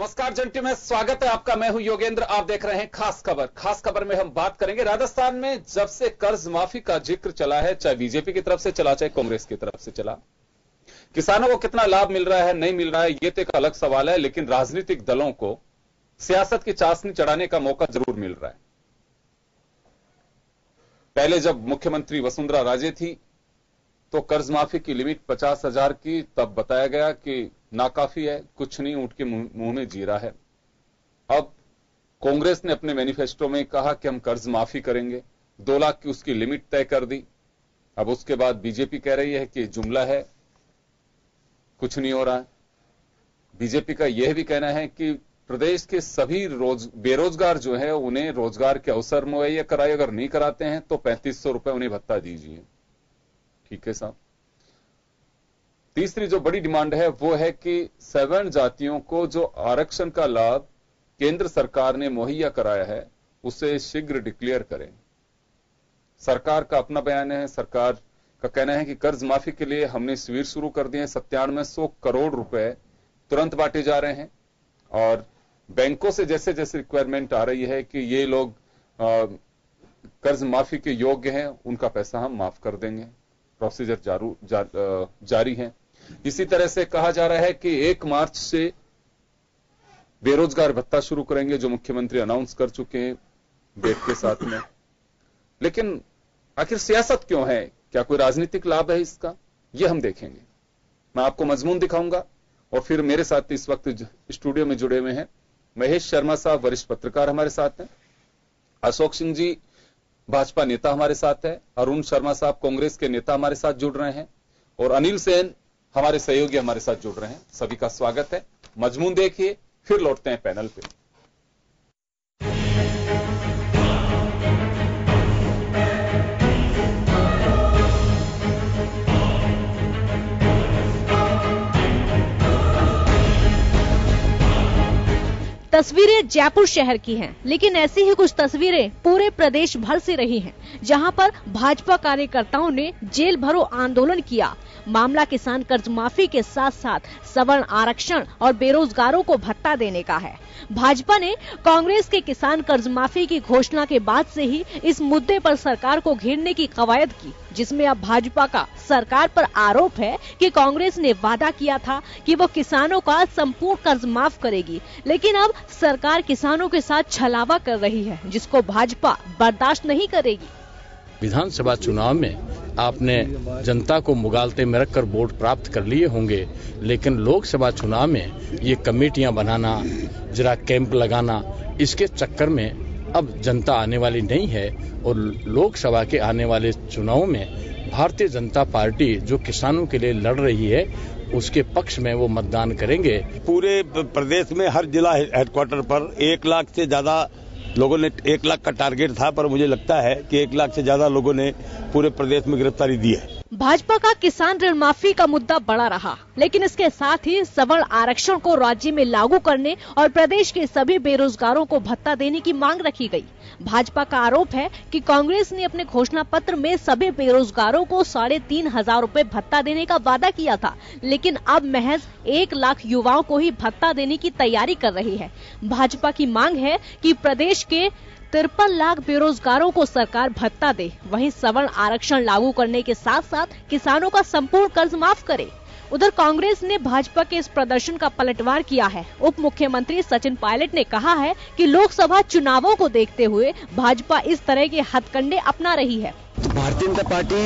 नमस्कार जंटी में स्वागत है आपका। मैं हूं योगेंद्र, आप देख रहे हैं खास खबर। खास खबर में हम बात करेंगे राजस्थान में जब से कर्ज माफी का जिक्र चला है, चाहे बीजेपी की तरफ से चला चाहे कांग्रेस की तरफ से चला, किसानों को कितना लाभ मिल रहा है नहीं मिल रहा है ये तो एक अलग सवाल है, लेकिन राजनीतिक दलों को सियासत की चाशनी चढ़ाने का मौका जरूर मिल रहा है। पहले जब मुख्यमंत्री वसुंधरा राजे थी तो कर्ज माफी की लिमिट 50,000 की, तब बताया गया कि नाकाफी है, कुछ नहीं, ऊंट के मुंह में जीरा है। अब कांग्रेस ने अपने मैनिफेस्टो में कहा कि हम कर्ज माफी करेंगे, 2 लाख की उसकी लिमिट तय कर दी। अब उसके बाद बीजेपी कह रही है कि जुमला है, कुछ नहीं हो रहा है। बीजेपी का यह भी कहना है कि प्रदेश के सभी बेरोजगार जो है उन्हें रोजगार के अवसर मुहैया कराए, अगर नहीं कराते हैं तो 3500 रुपए उन्हें भत्ता दीजिए। ठीक है साहब। तीसरी जो बड़ी डिमांड है वो है कि 7 जातियों को जो आरक्षण का लाभ केंद्र सरकार ने मुहैया कराया है उसे शीघ्र डिक्लेयर करें। सरकार का अपना बयान है, सरकार का कहना है कि कर्ज माफी के लिए हमने शिविर शुरू कर दिए हैं, 9700 करोड़ रुपए तुरंत बांटे जा रहे हैं और बैंकों से जैसे जैसे रिक्वायरमेंट आ रही है कि ये लोग कर्ज माफी के योग्य हैं, उनका पैसा हम माफ कर देंगे। प्रोसीजर जारी है। इसी तरह से कहा जा रहा है कि 1 मार्च से बेरोजगार भत्ता शुरू करेंगे, जो मुख्यमंत्री अनाउंस कर चुके हैं डेट के साथ में। लेकिन आखिर सियासत क्यों है? क्या कोई राजनीतिक लाभ है इसका? यह हम देखेंगे। मैं आपको मजमून दिखाऊंगा और फिर मेरे साथ इस वक्त स्टूडियो में जुड़े हुए हैं महेश शर्मा साहब, वरिष्ठ पत्रकार हमारे साथ हैं, अशोक सिंह जी भाजपा नेता हमारे साथ है, अरुण शर्मा साहब कांग्रेस के नेता हमारे साथ जुड़ रहे हैं और अनिल सेन हमारे सहयोगी हमारे साथ जुड़ रहे हैं। सभी का स्वागत है। मजमून देखिए, फिर लौटते हैं पैनल पे। तस्वीरें जयपुर शहर की हैं, लेकिन ऐसी ही कुछ तस्वीरें पूरे प्रदेश भर से रही हैं, जहां पर भाजपा कार्यकर्ताओं ने जेल भरो आंदोलन किया। मामला किसान कर्ज माफी के साथ साथ सवर्ण आरक्षण और बेरोजगारों को भत्ता देने का है। भाजपा ने कांग्रेस के किसान कर्ज माफी की घोषणा के बाद से ही इस मुद्दे पर सरकार को घेरने की कवायद की, जिसमें अब भाजपा का सरकार पर आरोप है कि कांग्रेस ने वादा किया था कि वो किसानों का संपूर्ण कर्ज माफ करेगी, लेकिन अब सरकार किसानों के साथ छलावा कर रही है, जिसको भाजपा बर्दाश्त नहीं करेगी। विधानसभा चुनाव में आपने जनता को मुगालते में रखकर वोट प्राप्त कर लिए होंगे, लेकिन लोकसभा चुनाव में ये कमेटियां बनाना, जरा कैंप लगाना, इसके चक्कर में अब जनता आने वाली नहीं है और लोकसभा के आने वाले चुनाव में भारतीय जनता पार्टी जो किसानों के लिए लड़ रही है उसके पक्ष में वो मतदान करेंगे। पूरे प्रदेश में हर जिला हेडक्वार्टर पर 1 लाख से ज्यादा लोगों ने, 1 लाख का टारगेट था, पर मुझे लगता है कि 1 लाख से ज्यादा लोगों ने पूरे प्रदेश में गिरफ्तारी दी है। भाजपा का किसान ऋण माफी का मुद्दा बड़ा रहा, लेकिन इसके साथ ही सवर्ण आरक्षण को राज्य में लागू करने और प्रदेश के सभी बेरोजगारों को भत्ता देने की मांग रखी गई। भाजपा का आरोप है कि कांग्रेस ने अपने घोषणा पत्र में सभी बेरोजगारों को 3,500 रुपए भत्ता देने का वादा किया था, लेकिन अब महज 1 लाख युवाओं को ही भत्ता देने की तैयारी कर रही है। भाजपा की मांग है कि प्रदेश के 53 लाख बेरोजगारों को सरकार भत्ता दे, वहीं सवर्ण आरक्षण लागू करने के साथ साथ किसानों का संपूर्ण कर्ज माफ करे। उधर कांग्रेस ने भाजपा के इस प्रदर्शन का पलटवार किया है। उप मुख्यमंत्री सचिन पायलट ने कहा है कि लोकसभा चुनावों को देखते हुए भाजपा इस तरह के हथकंडे अपना रही है। तो भारतीय जनता पार्टी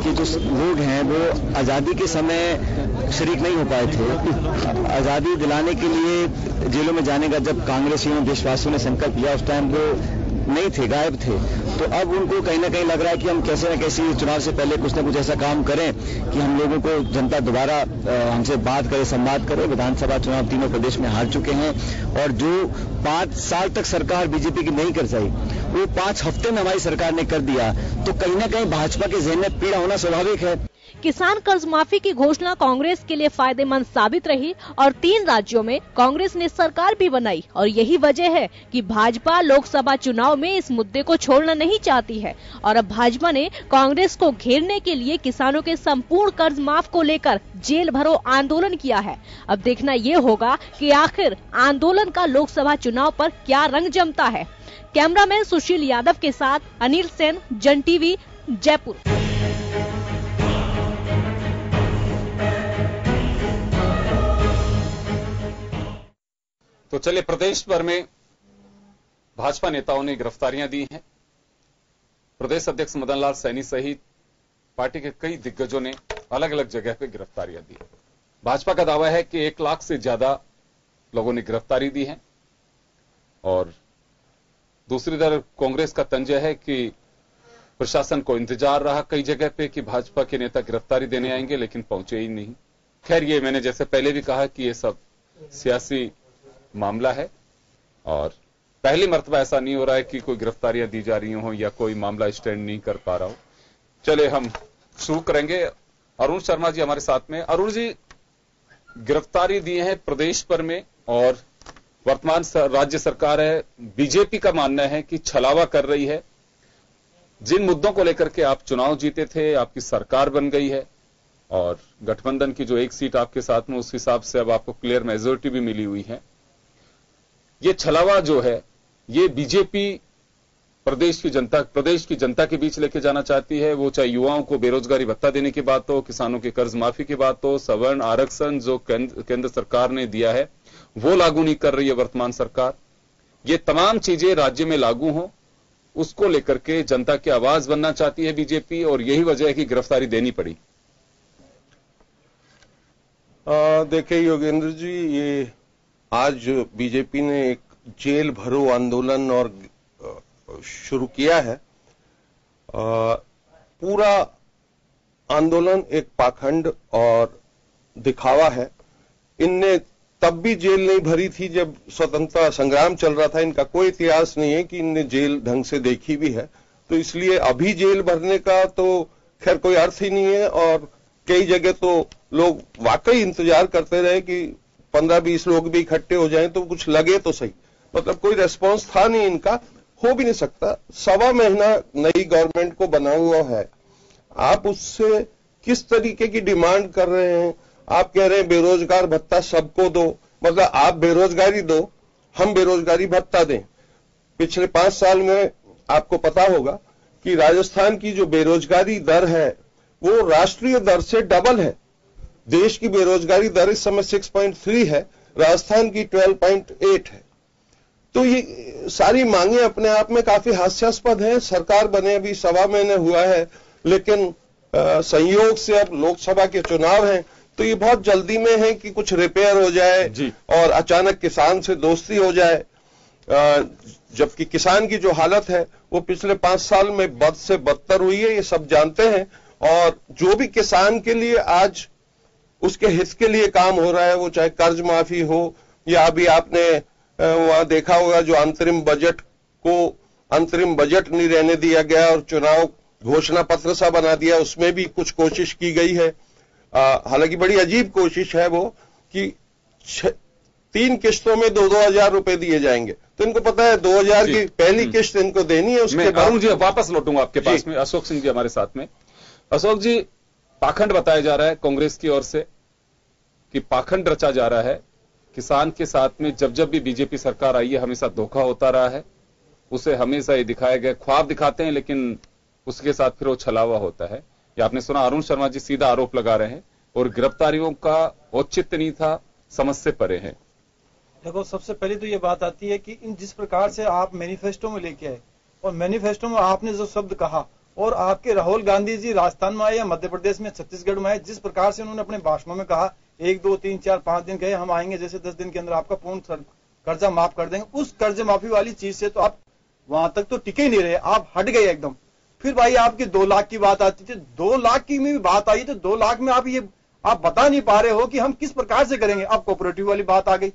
के जो लोग हैं वो आजादी के समय शरीक नहीं हो पाए थे। आजादी दिलाने के लिए जेलों में जाने का जब कांग्रेसियों देशवासियों ने संकल्प लिया, उस टाइम वो नहीं थे, गायब थे। तो अब उनको कहीं ना कहीं लग रहा है कि हम कैसे न कैसे चुनाव से पहले कुछ न कुछ ऐसा काम करें कि हम लोगों को जनता दोबारा हमसे बात करे, संवाद करे। विधानसभा चुनाव तीनों प्रदेश में हार चुके हैं और जो 5 साल तक सरकार बीजेपी की नहीं कर सकी, वो 5 हफ्ते में हमारी सरकार ने कर दिया। तो कहीं ना कहीं भाजपा के ज़हन में पीड़ा होना स्वाभाविक है। किसान कर्ज माफी की घोषणा कांग्रेस के लिए फायदेमंद साबित रही और 3 राज्यों में कांग्रेस ने सरकार भी बनाई और यही वजह है कि भाजपा लोकसभा चुनाव में इस मुद्दे को छोड़ना नहीं चाहती है और अब भाजपा ने कांग्रेस को घेरने के लिए किसानों के संपूर्ण कर्ज माफ को लेकर जेल भरो आंदोलन किया है। अब देखना ये होगा कि आखिर आंदोलन का लोकसभा चुनाव पर क्या रंग जमता है। कैमरामैन सुशील यादव के साथ अनिल सेन, जन टीवी, जयपुर। तो चलिए, प्रदेश भर में भाजपा नेताओं ने गिरफ्तारियां दी हैं। प्रदेश अध्यक्ष मदन लाल सैनी सहित पार्टी के कई दिग्गजों ने अलग अलग जगह पे गिरफ्तारियां दी। भाजपा का दावा है कि 1 लाख से ज्यादा लोगों ने गिरफ्तारी दी है और दूसरी तरफ कांग्रेस का तंज है कि प्रशासन को इंतजार रहा कई जगह पे कि भाजपा के नेता गिरफ्तारी देने आएंगे, लेकिन पहुंचे ही नहीं। खैर, ये मैंने जैसे पहले भी कहा कि ये सब सियासी मामला है और पहली मर्तबा ऐसा नहीं हो रहा है कि कोई गिरफ्तारियां दी जा रही हो या कोई मामला स्टैंड नहीं कर पा रहा हो। चले, हम शुरू करेंगे। अरुण शर्मा जी हमारे साथ में। अरुण जी, गिरफ्तारी दी है प्रदेश भर में और वर्तमान राज्य सरकार है, बीजेपी का मानना है कि छलावा कर रही है। जिन मुद्दों को लेकर के आप चुनाव जीते थे, आपकी सरकार बन गई है और गठबंधन की जो 1 सीट आपके साथ में, उस हिसाब से अब आपको क्लियर मेजोरिटी भी मिली हुई है। ये छलावा जो है, ये बीजेपी प्रदेश की जनता के बीच लेके जाना चाहती है। वो चाहे युवाओं को बेरोजगारी भत्ता देने की बात हो, किसानों के कर्ज माफी की बात हो, सवर्ण आरक्षण जो केंद्र सरकार ने दिया है वो लागू नहीं कर रही है वर्तमान सरकार। ये तमाम चीजें राज्य में लागू हों, उसको लेकर के जनता की आवाज बनना चाहती है बीजेपी और यही वजह है कि गिरफ्तारी देनी पड़ी। देखिए योगेंद्र जी, ये आज बीजेपी ने एक जेल भरो आंदोलन और शुरू किया है। पूरा आंदोलन एक पाखंड और दिखावा है। इनने तब भी जेल नहीं भरी थी जब स्वतंत्रता संग्राम चल रहा था। इनका कोई इतिहास नहीं है कि इनने जेल ढंग से देखी भी है, तो इसलिए अभी जेल भरने का तो खैर कोई अर्थ ही नहीं है। और कई जगह तो लोग वाकई इंतजार करते रहे कि 15-20 लोग भी इकट्ठे हो जाएं तो कुछ लगे तो सही, मतलब कोई रेस्पॉन्स था नहीं इनका, हो भी नहीं सकता। 1.25 महीना नई गवर्नमेंट को बना हुआ है, आप उससे किस तरीके की डिमांड कर रहे हैं? आप कह रहे हैं बेरोजगार भत्ता सबको दो, मतलब आप बेरोजगारी दो, हम बेरोजगारी भत्ता दें। पिछले 5 साल में आपको पता होगा कि राजस्थान की जो बेरोजगारी दर है वो राष्ट्रीय दर से डबल है। देश की बेरोजगारी दर इस समय 6.3 है, राजस्थान की 12.8 है। तो ये सारी मांगे अपने आप में काफी हास्यास्पद है। सरकार बने अभी 1.25 महीने हुआ है, लेकिन संयोग से अब लोकसभा के चुनाव हैं, तो ये बहुत जल्दी में है कि कुछ रिपेयर हो जाए और अचानक किसान से दोस्ती हो जाए। जबकि किसान की जो हालत है वो पिछले 5 साल में बद से बदतर हुई है, ये सब जानते हैं। और जो भी किसान के लिए आज उसके हित के लिए काम हो रहा है, वो चाहे कर्ज माफी हो या अभी आपने वहां देखा होगा जो अंतरिम बजट को अंतरिम बजट नहीं रहने दिया गया और चुनाव घोषणा पत्र सा बना दिया, उसमें भी कुछ कोशिश की गई है। हालांकि बड़ी अजीब कोशिश है वो कि 3 किश्तों में 2-2 हजार रुपए दिए जाएंगे। तो इनको पता है 2000 की पहली किश्त इनको देनी है, उसके बाद। अरुण जी वापस लौटूंगा आपके पास में। अशोक सिंह जी हमारे साथ में। अशोक जी, पाखंड बताया जा रहा है कांग्रेस की ओर से कि पाखंड रचा जा रहा है किसान के साथ में। जब भी बीजेपी सरकार आई है हमेशा धोखा होता रहा है, उसे हमेशा ये दिखाया गया, ख्वाब दिखाते हैं लेकिन उसके साथ फिर वो छलावा होता है। ये आपने सुना, अरुण शर्मा जी सीधा आरोप लगा रहे हैं और गिरफ्तारियों का औचित्य नहीं था, समझ से परे हैं। देखो, सबसे पहले तो ये बात आती है कि इन जिस प्रकार से आप मैनिफेस्टो में लेके आए और मैनिफेस्टो में आपने जो शब्द कहा और आपके राहुल गांधी जी राजस्थान में आए या मध्य प्रदेश में छत्तीसगढ़ में आए, जिस प्रकार से उन्होंने अपने भाषणों में कहा 1, 2, 3, 4, 5 दिन कहे हम आएंगे, जैसे 10 दिन के अंदर आपका पूर्ण कर्जा माफ कर देंगे, उस कर्ज माफी वाली चीज से तो आप वहां तक तो टिके ही नहीं रहे, आप हट गए एकदम। फिर भाई आपकी 2 लाख की बात आती थी, 2 लाख की में भी बात आई तो 2 लाख में आप बता नहीं पा रहे हो कि हम किस प्रकार से करेंगे। अब कोऑपरेटिव वाली बात आ गई,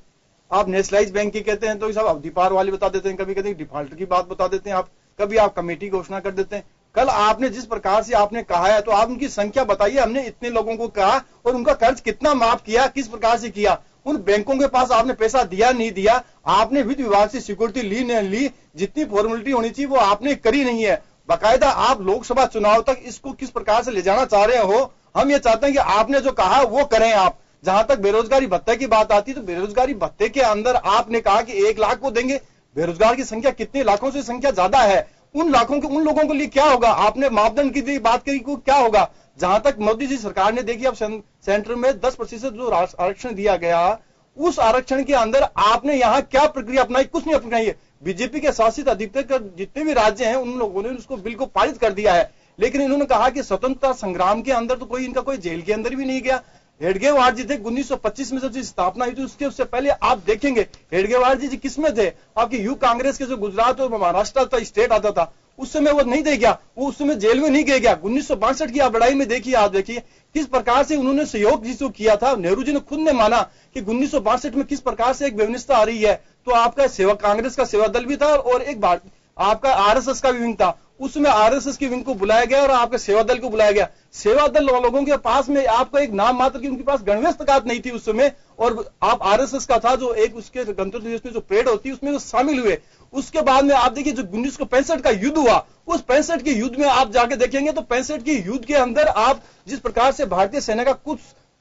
आप नेशनलाइज बैंक की कहते हैं तो सब अवधि पार वाली बता देते हैं, कभी कभी डिफॉल्टर की बात बता देते हैं, आप कभी आप कमेटी घोषणा कर देते हैं। कल आपने जिस प्रकार से आपने कहा है, तो आप उनकी संख्या बताइए, हमने इतने लोगों को कहा और उनका कर्ज कितना माफ किया, किस प्रकार से किया, उन बैंकों के पास आपने पैसा दिया नहीं दिया, आपने वित्त विभाग से सिक्योरिटी ली नहीं ली, जितनी फॉर्मेलिटी होनी चाहिए वो आपने करी नहीं है। बाकायदा आप लोकसभा चुनाव तक इसको किस प्रकार से ले जाना चाह रहे हो, हम ये चाहते हैं कि आपने जो कहा वो करें आप। जहां तक बेरोजगारी भत्ते की बात आती है, तो बेरोजगारी भत्ते के अंदर आपने कहा कि 1 लाख को देंगे, बेरोजगार की संख्या कितनी लाखों से संख्या ज्यादा है, उन लोगों के लिए क्या होगा, आपने मापदंड की बात करी को क्या होगा। जहां तक मोदी जी सरकार ने देखी, अब सेंटर में 10% जो आरक्षण दिया गया, उस आरक्षण के अंदर आपने यहाँ क्या प्रक्रिया अपनाई, कुछ नहीं अपनाई है। बीजेपी के शासित अधिकतर जितने भी राज्य हैं उन लोगों ने उसको बिल को पारित कर दिया है, लेकिन इन्होंने कहा कि स्वतंत्रता संग्राम के अंदर तो इनका कोई जेल के अंदर भी नहीं गया। हेडगेवार जी थे 1925 में जब स्थापना हुई थी, उससे पहले आप देखेंगे हेडगेवार जी किसमें थे, आपकी यू कांग्रेस के जो गुजरात और महाराष्ट्र का स्टेट आता था, उस समय वो नहीं दे गया, वो उस समय जेल में नहीं गया। 1962 की आप लड़ाई में देखिए, आप देखिए किस प्रकार से उन्होंने सहयोग जिसको किया था। नेहरू जी ने खुद ने माना कि 1962 में किस प्रकार से एक व्यवस्था आ रही है, तो आपका सेवा कांग्रेस का सेवा दल भी था और एक आपका आरएसएस का भी विंग था, उसमें आरएसएस के विंग को बुलाया गया और आपके सेवा दल को बुलाया गया। सेवा दल लोगों के पास में आपका एक नाम मात्र की उनके पास गणवेश तक नहीं थी उस समय, और आप आरएसएस का था जो एक उसके गणतंत्र दिवस में जो परेड होती है उसमें वो शामिल हुए। उसके बाद में आप देखिए जो 1965 का युद्ध हुआ, उस 65 के युद्ध में आप जाके देखेंगे तो 65 के युद्ध के अंदर आप जिस प्रकार से भारतीय सेना का कुछ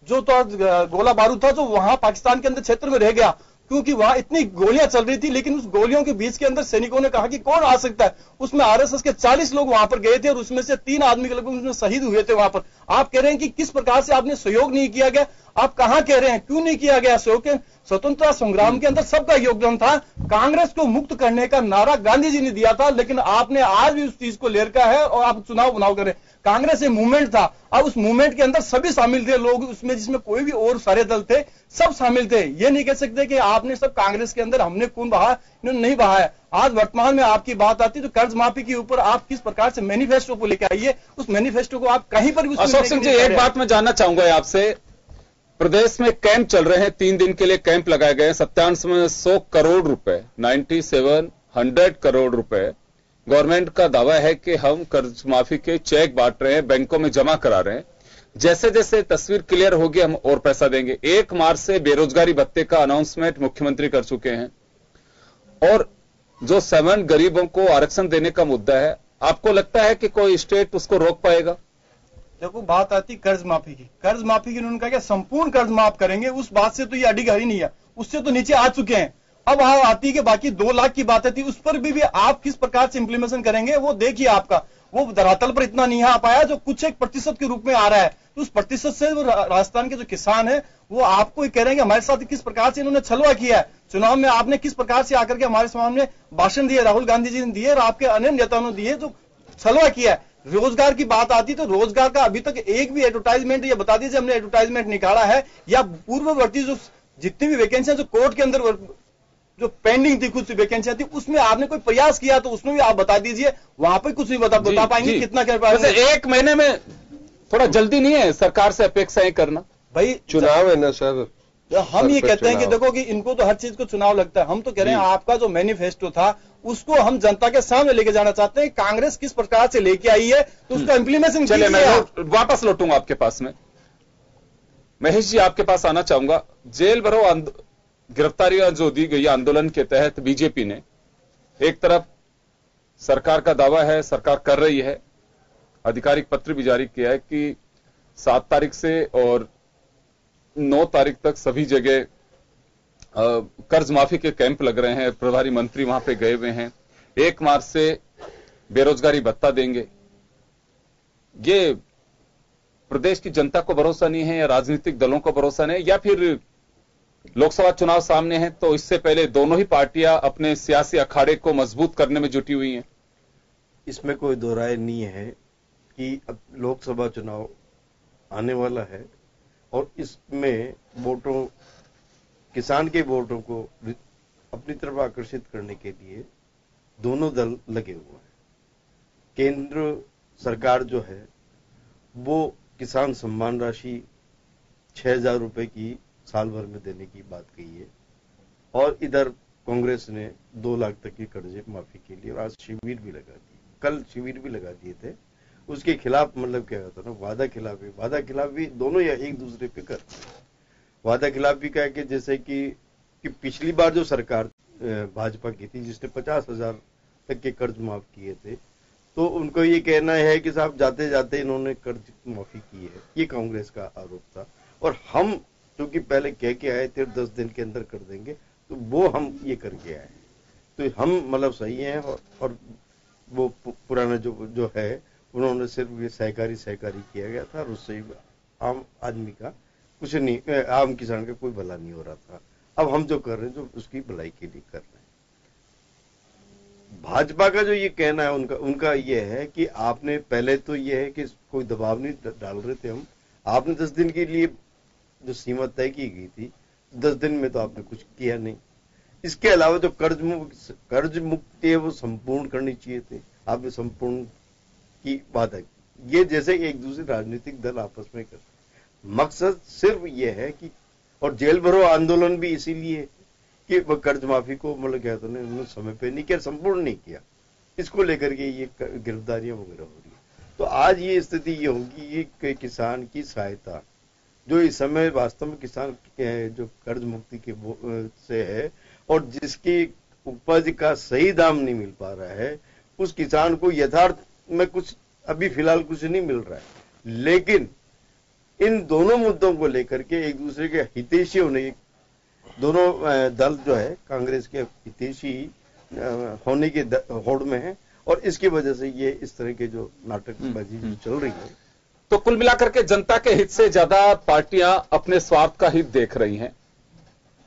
जो तो गोला बारूद था जो वहां पाकिस्तान के अंदर क्षेत्र में रह गया, क्योंकि वहां इतनी गोलियां चल रही थी, लेकिन उस गोलियों के बीच के अंदर सैनिकों ने कहा कि कौन आ सकता है। उसमें आरएसएस के 40 लोग वहां पर गए थे और उसमें से 3 आदमी के लगभग उसमें शहीद हुए थे वहां पर। आप कह रहे हैं कि किस प्रकार से आपने सहयोग नहीं किया गया, आप कहां कह रहे हैं क्यों नहीं किया गया सहयोग? स्वतंत्रता संग्राम के अंदर सबका योगदान था। कांग्रेस को मुक्त करने का नारा गांधी जी ने दिया था, लेकिन आपने आज भी उस चीज को ले रखा है और आप चुनाव बनाव कर रहे हैं। कांग्रेस एक मूवमेंट था, अब उस मूवमेंट के अंदर सभी शामिल थे लोग उसमें, जिसमें कोई भी और सारे दल थे, सब शामिल थे। ये नहीं कह सकते कि आपने सब कांग्रेस के अंदर हमने खून बहा, इन्होंने नहीं बहा है। आज वर्तमान में आपकी बात आती है तो कर्ज माफी के ऊपर आप किस प्रकार से मैनिफेस्टो को लेकर आइए, उस मैनिफेस्टो को आप कहीं पर भी। अशोक सिंह जी, एक बात मैं जानना चाहूंगा आपसे, प्रदेश में कैंप चल रहे हैं, 3 दिन के लिए कैंप लगाए गए हैं, 100 करोड़ रुपए, 9700 करोड़ रुपए गवर्नमेंट का दावा है कि हम कर्ज माफी के चेक बांट रहे हैं, बैंकों में जमा करा रहे हैं। जैसे जैसे तस्वीर क्लियर होगी हम और पैसा देंगे। 1 मार्च से बेरोजगारी भत्ते का अनाउंसमेंट मुख्यमंत्री कर चुके हैं, और जो 7 गरीबों को आरक्षण देने का मुद्दा है, आपको लगता है कि कोई स्टेट उसको रोक पाएगा? देखो, बात आती कर्ज माफी की, कर्ज माफी की उन्होंने कहा कि संपूर्ण कर्ज माफ करेंगे, उस बात से तो ये अड़ीगहरी नहीं है, उससे तो नीचे आ चुके हैं। अब आती है कि बाकी 2 लाख की बात थी, उस पर भी आप किस प्रकार से इंप्लीमेंटेशन करेंगे वो देखिए। आपका वो धरातल पर इतना नहीं आ पाया जो कुछ 1% के रूप में आ रहा है, तो उस प्रतिशत से वो राजस्थान के जो किसान है वो आपको कह रहे हैं कि हमारे साथ किस प्रकार से इन्होंने छलवा किया है। चुनाव में आपने किस प्रकार से आकर के हमारे सामने भाषण दिए, राहुल गांधी जी ने दिए और आपके अन्य नेताओं ने दिए, जो छलवा किया है। रोजगार की बात आती तो रोजगार का अभी तक एक भी एडवर्टाइजमेंट, ये बता दीजिए हमने एडवर्टाइजमेंट निकाला है, या पूर्ववर्ती जो जितनी भी वैकेंसियां जो कोर्ट के अंदर जो पेंडिंग थी कुछ वैकेंसियां थी, उसमें आपने कोई प्रयास किया तो उसमें भी आप बता दीजिए। वहां पर कुछ नहीं बता पाएंगे कितना कर पाएंगे। 1 महीने में थोड़ा जल्दी नहीं है सरकार से अपेक्षाएं करना? भाई चुनाव है ना सर, हम ये कहते हैं कि देखो कि इनको तो हर चीज को चुनाव लगता है। हम तो कह रहे हैं आपका जो मैनिफेस्टो था उसको हम जनता के सामने लेके जाना चाहते हैं। कांग्रेस किस प्रकार से लेके आई है तो उसका इंप्लीमेंटेशन। चलिए मैं वापस लौटूंगा आपके पास में। महेश जी, आपके पास आना चाहूंगा। जेल भरो गिरफ्तारियां जो दी गई आंदोलन के तहत बीजेपी ने, एक तरफ सरकार का दावा है, सरकार कर रही है, आधिकारिक पत्र भी जारी किया है कि 7 तारीख से और 9 तारीख तक सभी जगह कर्ज माफी के कैंप लग रहे हैं, प्रभारी मंत्री वहां पे गए हुए हैं, 1 मार्च से बेरोजगारी भत्ता देंगे। ये प्रदेश की जनता को भरोसा नहीं है या राजनीतिक दलों को भरोसा नहीं है, या फिर लोकसभा चुनाव सामने है तो इससे पहले दोनों ही पार्टियां अपने सियासी अखाड़े को मजबूत करने में जुटी हुई हैं? इसमें कोई दो राय नहीं है कि अब लोकसभा चुनाव आने वाला है और इसमें वोटों, किसान के वोटों को अपनी तरफ आकर्षित करने के लिए दोनों दल लगे हुए हैं। केंद्र सरकार जो है वो किसान सम्मान राशि 6,000 रुपए की साल भर में देने की बात कही है, और इधर कांग्रेस ने 2 लाख तक की कर्जे माफी के लिए आज शिविर भी लगा दी। कल शिविर भी लगा दिए थे, उसके खिलाफ मतलब क्या होता ना, वादा खिलाफ भी दोनों या एक दूसरे पे करते हैं। वादा खिलाफ भी क्या है कि जैसे कि पिछली बार जो सरकार भाजपा की थी जिसने 50,000 तक के कर्ज माफ किए थे, तो उनको ये कहना है कि साहब जाते जाते इन्होंने कर्ज माफी की है, ये कांग्रेस का आरोप था। और हम क्योंकि पहले कह के आए थे 10 दिन के अंदर कर देंगे, तो वो हम ये करके आए, तो हम मतलब सही हैं। और वो पुराना जो है उन्होंने सिर्फ ये सहकारी किया गया था, और उससे आम आदमी का कुछ नहीं, आम किसान का कोई भला नहीं हो रहा था। अब हम जो कर रहे हैं जो उसकी भलाई के लिए कर रहे हैं। भाजपा का जो ये कहना है उनका ये है कि आपने पहले तो ये है कि कोई दबाव नहीं डाल रहे थे हम, आपने 10 दिन के लिए जो सीमा तय की गई थी 10 दिन में तो आपने कुछ किया नहीं। इसके अलावा जो कर्ज मुक्ति है वो संपूर्ण करनी चाहिए थे, आपने संपूर्ण की बात है। ये जैसे एक दूसरे राजनीतिक दल आपस में कर, मकसद सिर्फ ये है कि, और जेल भरो आंदोलन भी इसीलिए कि वह कर्ज माफी को मतलब क्या उन्होंने समय पे नहीं किया, संपूर्ण नहीं किया, इसको लेकर के ये गिरफ्तारियां वगैरह हो रही है। तो आज ये स्थिति ये होगी, ये किसान की सहायता जो इस समय वास्तव में किसान जो कर्ज मुक्ति के से है और जिसकी उपज का सही दाम नहीं मिल पा रहा है, उस किसान को यथार्थ में कुछ अभी फिलहाल कुछ नहीं मिल रहा है। लेकिन इन दोनों मुद्दों को लेकर के एक दूसरे के हितैषी होने, दोनों दल जो है कांग्रेस के हितैषी होने के होड़ में है, और इसकी वजह से ये इस तरह के जो नाटकबाजी जो चल रही है। तो कुल मिलाकर के जनता के हित से ज्यादा पार्टियां अपने स्वार्थ का हित देख रही हैं।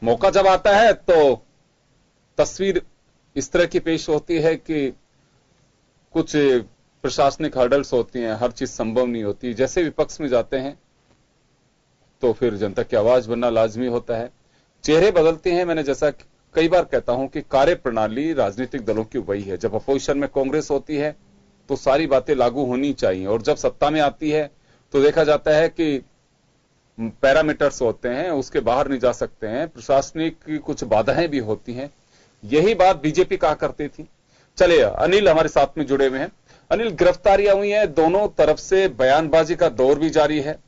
मौका जब आता है तो तस्वीर इस तरह की पेश होती है कि कुछ प्रशासनिक हर्डल्स होती हैं, हर चीज संभव नहीं होती। जैसे विपक्ष में जाते हैं तो फिर जनता की आवाज बनना लाजमी होता है, चेहरे बदलते हैं। मैंने जैसा कई बार कहता हूं कि कार्य प्रणाली राजनीतिक दलों की वही है। जब अपोजिशन में कांग्रेस होती है तो सारी बातें लागू होनी चाहिए, और जब सत्ता में आती है तो देखा जाता है कि पैरामीटर्स होते हैं, उसके बाहर नहीं जा सकते हैं, प्रशासनिक की कुछ बाधाएं भी होती हैं। यही बात बीजेपी कहा करती थी। चलिए, अनिल हमारे साथ में जुड़े हुए हैं। अनिल, गिरफ्तारियां हुई हैं, दोनों तरफ से बयानबाजी का दौर भी जारी है।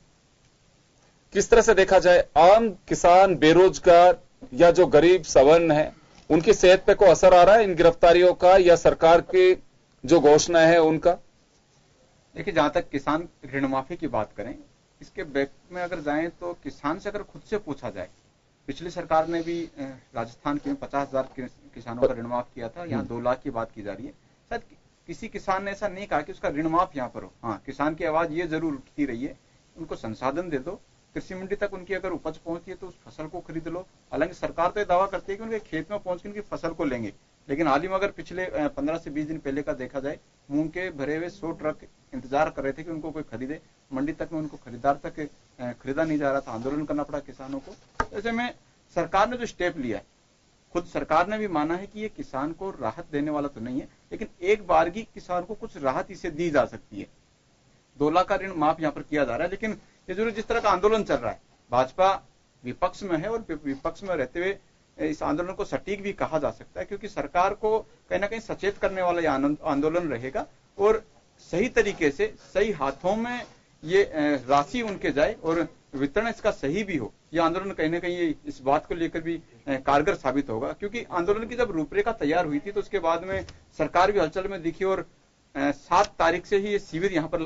किस तरह से देखा जाए, आम किसान, बेरोजगार या जो गरीब सवर्ण है, उनकी सेहत पे को असर आ रहा है इन गिरफ्तारियों का, या सरकार की जो घोषणा है उनका? देखिए, जहां तक किसान ऋण माफी की बात करें, इसके बैक में अगर जाएं तो किसान से अगर खुद से पूछा जाए, पिछली सरकार ने भी राजस्थान के 50,000 किसानों का ऋण माफ किया था, यहाँ 2 लाख की बात की जा रही है। शायद किसी किसान ने ऐसा नहीं कहा कि उसका ऋण माफ यहाँ पर हो। हाँ, किसान की आवाज ये जरूर उठती रही है, उनको संसाधन दे दो, कृषि मंडी तक उनकी अगर उपज पहुंचती है तो उस फसल को खरीद लो। हालांकि सरकार तो ये दावा करती है कि उनके खेत में पहुंच के उनकी फसल को लेंगे, लेकिन हाल ही में अगर पिछले 15 से 20 दिन पहले का देखा जाए, मूंग के भरे हुए 100 ट्रक इंतजार कर रहे थे कि उनको कोई खरीदे, मंडी तक में उनको खरीदार तक खरीदा नहीं जा रहा था, आंदोलन करना पड़ा किसानों को। ऐसे में सरकार ने जो स्टेप लिया है, खुद सरकार ने भी माना है कि ये किसान को राहत देने वाला तो नहीं है, लेकिन एक बारगी किसान को कुछ राहत इसे दी जा सकती है। 2 लाख का ऋण माफ यहाँ पर किया जा रहा है। लेकिन ये जरूर जिस तरह का आंदोलन चल रहा है, भाजपा विपक्ष में है और विपक्ष में रहते हुए इस आंदोलन को सटीक भी कहा जा सकता है, क्योंकि सरकार को कहीं ना कहीं सचेत करने वाला ये आंदोलन रहेगा और सही तरीके से सही हाथों में ये राशि उनके जाए और वितरण इसका सही भी हो। यह आंदोलन कहीं ना कहीं इस बात को लेकर भी कारगर साबित होगा, क्योंकि आंदोलन की जब रूपरेखा तैयार हुई थी तो उसके बाद में सरकार भी हलचल में दिखी और 7 तारीख से ही ये शिविर यहाँ पर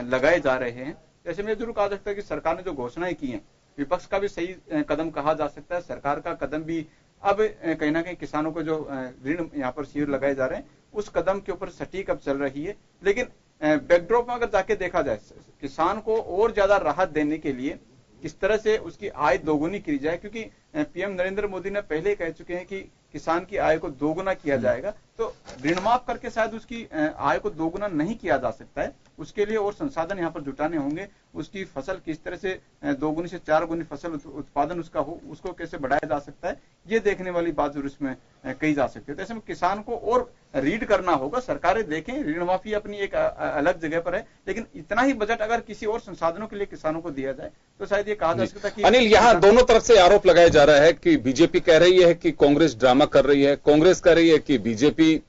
लगाए जा रहे हैं। ऐसे में जरूर कहा जा सकता है कि सरकार ने जो घोषणाएं की हैं, विपक्ष का भी सही कदम कहा जा सकता है, सरकार का कदम भी अब कहीं ना कहीं किसानों को जो ऋण यहाँ पर शिविर लगाए जा रहे हैं उस कदम के ऊपर सटीक अब चल रही है। लेकिन बैकड्रॉप में अगर जाके देखा जाए, किसान को और ज्यादा राहत देने के लिए किस तरह से उसकी आय दोगुनी की जाए, क्योंकि पीएम नरेंद्र मोदी ने पहले कह चुके हैं कि किसान की आय को दोगुना किया जाएगा, तो ऋण माफ करके शायद उसकी आय को दोगुना नहीं किया जा सकता है। उसके लिए और संसाधन यहाँ पर जुटाने होंगे, उसकी फसल किस तरह से 2 गुनी से 4 गुनी फसल उत्पादन उसका हो, उसको कैसे बढ़ाया जा सकता है, ये देखने वाली बात जरूर इसमें कही जा सकती है। तो ऐसे में किसान को और रीड करना होगा। सरकारें देखें, ऋण माफी अपनी एक अलग जगह पर है, लेकिन इतना ही बजट अगर किसी और संसाधनों के लिए किसानों को दिया जाए तो शायद ये कहा जा सकता है कि अनिल, यहाँ दोनों तरफ से आरोप लगाया जा रहा है कि बीजेपी कह रही है कि कांग्रेस ड्रामा कर रही है, कांग्रेस कह रही है कि बीजेपी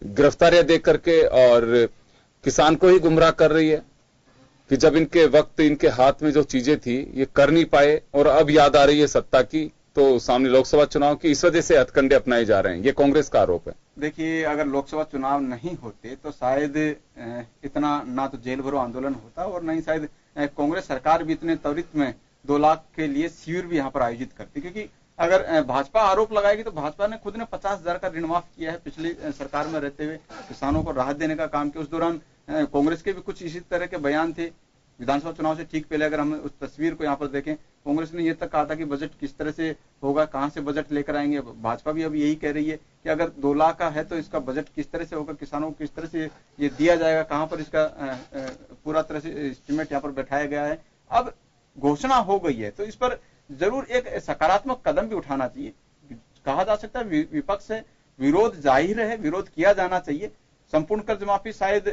गिरफ्तारियां दे करके और किसान को ही गुमराह कर रही है कि जब इनके वक्त इनके हाथ में जो चीजें थी ये कर नहीं पाए और अब याद आ रही है सत्ता की, तो सामने लोकसभा चुनाव की, इस वजह से हथकंडे अपनाए जा रहे हैं। ये कांग्रेस का आरोप है। देखिए, अगर लोकसभा चुनाव नहीं होते तो शायद इतना ना तो जेल भरो आंदोलन होता और नहीं शायद कांग्रेस सरकार भी इतने त्वरित में 2 लाख के लिए शिविर भी यहाँ पर आयोजित करती, क्योंकि अगर भाजपा आरोप लगाएगी तो भाजपा ने खुद ने 50,000 का ऋण माफ किया है पिछली सरकार में रहते हुए, किसानों को राहत देने का काम किया। उस दौरान कांग्रेस के भी कुछ इसी तरह के बयान थे। विधानसभा चुनाव से ठीक पहले अगर हम उस तस्वीर को यहाँ पर देखें, कांग्रेस ने यह तक कहा था कि बजट किस तरह से होगा, कहां से बजट लेकर आएंगे। भाजपा भी अब यही कह रही है कि अगर 2 लाख का है तो इसका बजट किस तरह से होगा, किसानों को किस तरह से ये दिया जाएगा, कहां पर इसका पूरा तरह से एस्टिमेट यहाँ पर बैठाया गया है। अब घोषणा हो गई है तो इस पर जरूर एक सकारात्मक कदम भी उठाना चाहिए। कहा जा सकता है विपक्ष से विरोध जाहिर है, विरोध किया जाना चाहिए। संपूर्ण कर्ज माफी शायद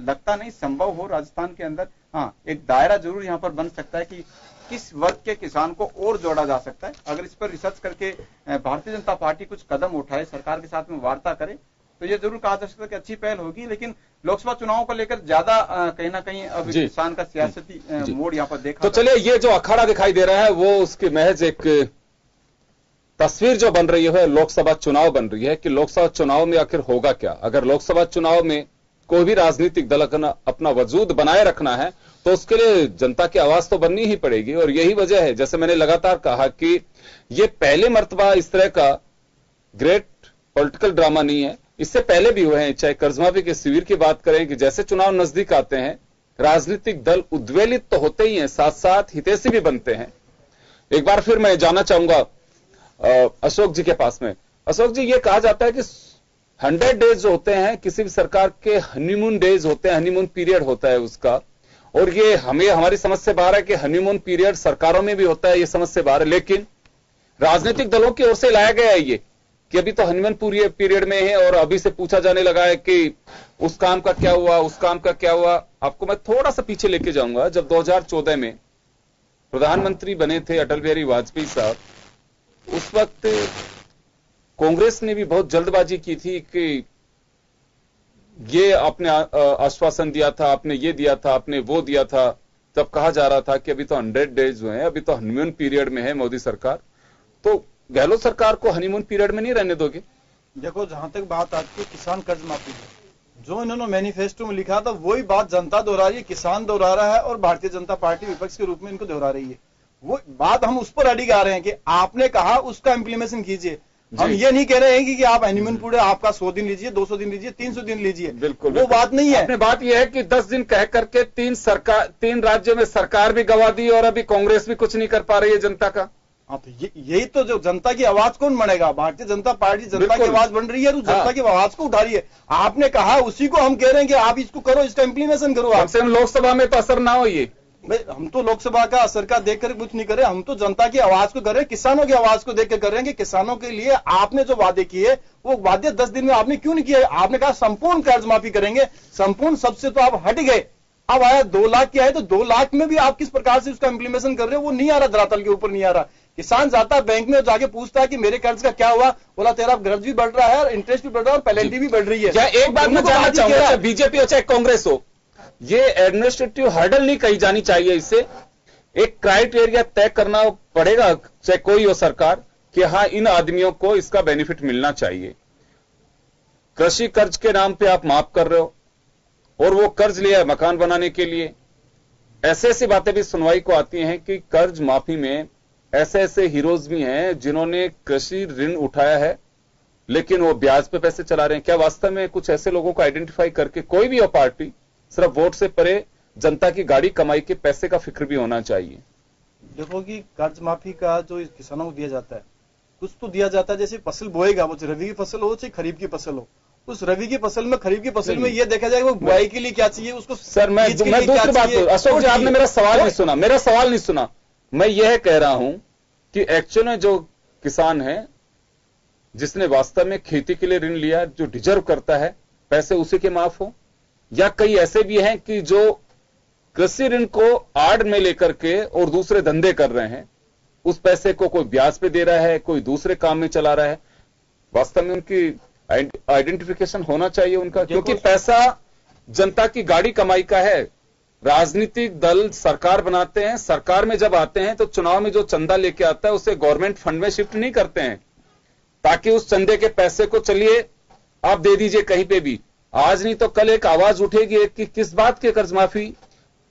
लगता नहीं संभव हो राजस्थान के अंदर। हाँ, एक दायरा जरूर यहाँ पर बन सकता है कि किस वर्ग के किसान को और जोड़ा जा सकता है। अगर इस पर रिसर्च करके भारतीय जनता पार्टी कुछ कदम उठाए, सरकार के साथ में वार्ता करे, तो ये जरूर कहा जा सकता है कि अच्छी पहल होगी। लेकिन लोकसभा चुनाव को लेकर ज्यादा कहीं ना कहीं अब किसान का सियासती मोड़ यहाँ पर देखा। तो चलिए, ये जो अखाड़ा दिखाई दे रहा है वो उसकी महज एक तस्वीर जो बन रही है, लोकसभा चुनाव बन रही है कि लोकसभा चुनाव में आखिर होगा क्या। अगर लोकसभा चुनाव में कोई भी राजनीतिक दल अपना वजूद बनाए रखना है तो उसके लिए जनता की आवाज तो बननी ही पड़ेगी। और यही वजह है, जैसे मैंने लगातार कहा कि ये पहले मर्तबा इस तरह का ग्रेट पॉलिटिकल ड्रामा नहीं है, इससे पहले भी हुए हैं। चाहे कर्जमाफी के शिविर की बात करें कि जैसे चुनाव नजदीक आते हैं राजनीतिक दल उद्वेलित तो होते ही हैं, साथ साथ हितैषी भी बनते हैं। एक बार फिर मैं जाना चाहूंगा अशोक जी के पास में। अशोक जी, ये कहा जाता है कि 100 डेज जो होते हैं किसी भी सरकार के हनीमून डेज होते हैं, हनीमून पीरियड होता है उसका, और ये हमें हमारी समझ से बाहर है कि हनीमून पीरियड सरकारों में भी होता है, ये समझ से बाहर है। लेकिन राजनीतिक दलों की ओर से लाया गया है ये कि अभी तो हनीमून पीरियड में है और अभी से पूछा जाने लगा है कि उस काम का क्या हुआ, उस काम का क्या हुआ। आपको मैं थोड़ा सा पीछे लेके जाऊंगा। जब 2014 में प्रधानमंत्री बने थे अटल बिहारी वाजपेयी साहब, उस वक्त कांग्रेस ने भी बहुत जल्दबाजी की थी कि ये आपने आश्वासन दिया था, आपने ये दिया था, आपने वो दिया था। तब कहा जा रहा था कि अभी तो 100 डेज हुए हैं, अभी तो हनीमून पीरियड में है मोदी सरकार। तो गहलोत सरकार को हनीमून पीरियड में नहीं रहने दोगे? देखो, जहां तक बात आती है किसान कर्ज माफी है, जो इन्होंने मैनिफेस्टो में लिखा था वही बात जनता दोहरा रही है, किसान दोहरा रहा है और भारतीय जनता पार्टी विपक्ष के रूप में इनको दोहरा रही है। वो बात हम उस पर अड़ी आ रहे हैं कि आपने कहा उसका इम्प्लीमेशन कीजिए। हम ये नहीं कह रहे हैं कि आप हनीमून पीरियड आपका 100 दिन लीजिए, 200 दिन लीजिए, 300 दिन लीजिए। बिल्कुल, वो बात नहीं है। अपने बात यह है कि 10 दिन कह करके 3 राज्यों में सरकार भी गवा दी और अभी कांग्रेस भी कुछ नहीं कर पा रही है जनता का। हाँ, तो यही तो जो जनता की आवाज कौन बनेगा? भारतीय जनता पार्टी जनता की आवाज बन रही है, जनता की आवाज को उठा रही है। आपने कहा उसी को हम कह रहे हैं कि आप इसको करो, इसका इम्प्लीमेशन करो। हमसे लोकसभा में तो असर ना हो। ये हम तो लोकसभा का असर का देखकर कुछ नहीं कर रहे, हम तो जनता की आवाज को कर रहे हैं, किसानों की आवाज को देखकर कर रहे हैं कि किसानों के लिए आपने जो वादे किए वो वादे 10 दिन में आपने क्यों नहीं किए? आपने कहा संपूर्ण कर्ज माफी करेंगे, संपूर्ण सबसे तो आप हट गए। अब आया 2 लाख की आए तो 2 लाख में भी आप किस प्रकार से उसका इम्प्लीमेशन कर रहे हो वो नहीं आ रहा, धरातल के ऊपर नहीं आ रहा। किसान जाता है बैंक में जाके पूछता है कि मेरे कर्ज का क्या हुआ, बोला तेरा कर्ज भी बढ़ रहा है और इंटरेस्ट भी बढ़ रहा है और पेनल्टी भी बढ़ रही है। एक बात मैं जानना चाहूंगा, चाहे बीजेपी हो चाहे कांग्रेस हो, ये एडमिनिस्ट्रेटिव हर्डल नहीं कही जानी चाहिए। इससे एक क्राइटेरिया तय करना पड़ेगा, चाहे कोई हो सरकार, कि हां इन आदमियों को इसका बेनिफिट मिलना चाहिए। कृषि कर्ज के नाम पे आप माफ कर रहे हो और वो कर्ज लिया है मकान बनाने के लिए। ऐसे ऐसी बातें भी सुनवाई को आती हैं कि कर्ज माफी में ऐसे ऐसे हीरोज भी हैं जिन्होंने कृषि ऋण उठाया है लेकिन वो ब्याज पे पैसे चला रहे हैं। क्या वास्तव में कुछ ऐसे लोगों को आइडेंटिफाई करके कोई भी हो पार्टी, सिर्फ वोट से परे जनता की गाड़ी कमाई के पैसे का फिक्र भी होना चाहिए? देखो कि कर्ज माफी का जो किसानों को दिया जाता है, कुछ तो दिया जाता है। जैसे फसल बोएगा, वो रबी की फसल हो चाहे खरीफ की फसल हो, उस रबी की फसल में खरीफ की फसल में ये देखा जाएगा वो बुआई के लिए क्या चाहिए उसको। सर मैं दूसरी बात, अशोक जी आपने मेरा सवाल नहीं सुना, मेरा सवाल नहीं सुना। मैं यह कह रहा हूं कि एक्चुअल में जो किसान है जिसने वास्तव में खेती के लिए ऋण लिया, जो डिजर्व करता है, पैसे उसी के माफ हो, या कई ऐसे भी हैं कि जो कृषि ऋण को आड़ में लेकर के और दूसरे धंधे कर रहे हैं, उस पैसे को कोई ब्याज पे दे रहा है, कोई दूसरे काम में चला रहा है, वास्तव में उनकी आइडेंटिफिकेशन होना चाहिए उनका, क्योंकि पैसा जनता की गाड़ी कमाई का है। राजनीतिक दल सरकार बनाते हैं, सरकार में जब आते हैं तो चुनाव में जो चंदा लेके आता है उसे गवर्नमेंट फंड में शिफ्ट नहीं करते हैं, ताकि उस चंदे के पैसे को चलिए आप दे दीजिए कहीं पे भी। आज नहीं तो कल एक आवाज उठेगी कि किस बात की कर्ज माफी,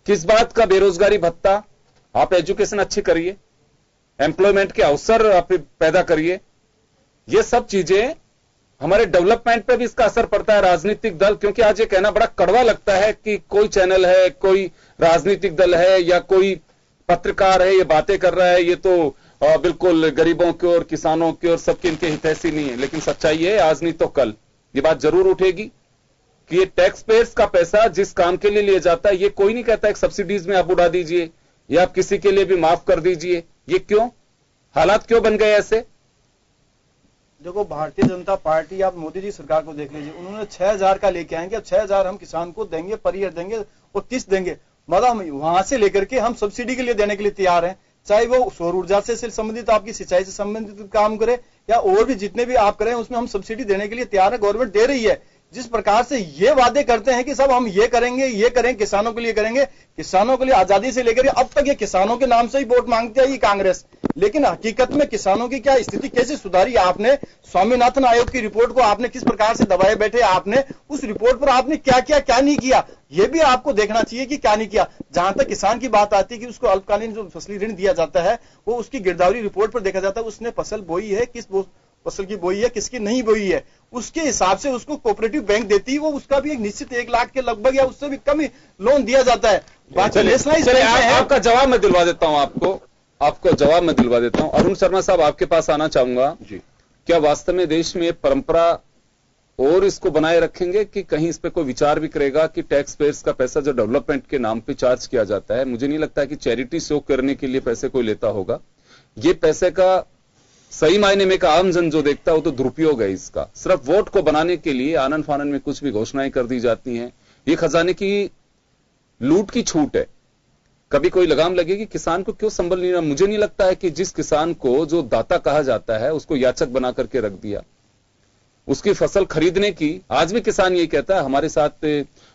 किस बात का बेरोजगारी भत्ता। आप एजुकेशन अच्छी करिए, एम्प्लॉयमेंट के अवसर आप पैदा करिए। ये सब चीजें हमारे डेवलपमेंट पे भी इसका असर पड़ता है। राजनीतिक दल, क्योंकि आज ये कहना बड़ा कड़वा लगता है कि कोई चैनल है, कोई राजनीतिक दल है या कोई पत्रकार है ये बातें कर रहा है, ये तो बिल्कुल गरीबों की और किसानों की और सबके इनके हितैषी नहीं है। लेकिन सच्चाई है, आज नहीं तो कल ये बात जरूर उठेगी कि ये टैक्स पेयर्स का पैसा जिस काम के लिए लिया जाता है, ये कोई नहीं कहता है सब्सिडीज में आप उड़ा दीजिए या आप किसी के लिए भी माफ कर दीजिए। ये क्यों, हालात क्यों बन गए ऐसे? देखो, भारतीय जनता पार्टी, आप मोदी जी सरकार को देख लीजिए, उन्होंने 6000 का लेके आएंगे, 6000 हम किसान को देंगे, पर ईयर देंगे और किस्त देंगे। मतलब वहां से लेकर के हम सब्सिडी के लिए देने के लिए तैयार हैं, चाहे वो सौर ऊर्जा से संबंधित, आपकी सिंचाई से संबंधित काम करे या और भी जितने भी आप करें, उसमें हम सब्सिडी देने के लिए तैयार है। गवर्नमेंट दे रही है। जिस प्रकार से ये वादे करते हैं कि सब हम ये करेंगे, ये करेंगे, किसानों के लिए करेंगे, किसानों के लिए आजादी से लेकर अब तक ये किसानों के नाम से ही वोट मांगते हैं ये कांग्रेस। लेकिन हकीकत में किसानों की क्या स्थिति कैसे सुधारी? आपने स्वामीनाथन आयोग की रिपोर्ट को आपने किस प्रकार से दबाए बैठे, आपने उस रिपोर्ट पर आपने क्या किया, क्या नहीं किया, ये भी आपको देखना चाहिए कि क्या नहीं किया। जहां तक किसान की बात आती है कि उसको अल्पकालीन जो फसली ऋण दिया जाता है वो उसकी गिरदावरी रिपोर्ट पर देखा जाता है, उसने फसल बोई है, किस फसल की बोई है, किसकी नहीं बोई है, उसके हिसाब से उसको कोऑपरेटिव बैंक देती है, वो उसका भी एक निश्चित 1 लाख के लगभग या उससे भी कम ही लोन दिया जाता है। बाकी नेशनलाइज आपका जवाब मैं दिलवा देता हूं, आपको जवाब मैं दिलवा देता हूं। अरुण शर्मा साहब, आपके पास आना चाहूंगा जी। क्या वास्तव में देश में परंपरा और इसको बनाए रखेंगे कि कहीं इस पे कोई विचार भी करेगा कि टैक्स पेयर्स का पैसा जो डेवलपमेंट के नाम पे चार्ज किया जाता है, मुझे नहीं लगता कि चैरिटी शो करने के लिए पैसे कोई लेता होगा। ये पैसे का सही मायने में का आम जन जो देखता है वो तो दुरुपयोग है इसका। सिर्फ वोट को बनाने के लिए आनन फानन में कुछ भी घोषणाएं कर दी जाती हैं। ये खजाने की लूट की छूट है। कभी कोई लगाम लगेगी किसान को क्यों संभल नहीं रहा? मुझे नहीं लगता है कि जिस किसान को जो दाता कहा जाता है उसको याचक बना करके रख दिया, उसकी फसल खरीदने की। आज भी किसान ये कहता है, हमारे साथ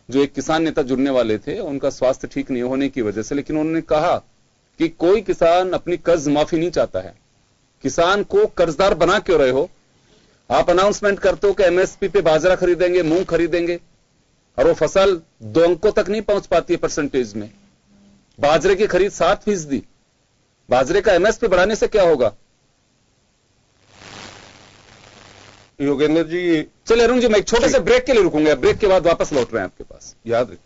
जो एक किसान नेता जुड़ने वाले थे उनका स्वास्थ्य ठीक नहीं होने की वजह से, लेकिन उन्होंने कहा कि कोई किसान अपनी कर्ज माफी नहीं चाहता है। किसान को कर्जदार बना क्यों रहे हो? आप अनाउंसमेंट करते हो कि एमएसपी पे बाजरा खरीदेंगे, मूंग खरीदेंगे, और वो फसल 2 अंकों तक नहीं पहुंच पाती है परसेंटेज में। बाजरे की खरीद 7%। बाजरे का एमएसपी बढ़ाने से क्या होगा? योगेंद्र जी, चलिए अरुण जी, मैं एक छोटे से ब्रेक के लिए रुकूंगा, ब्रेक के बाद वापस लौट रहे हैं आपके पास, याद रखिए।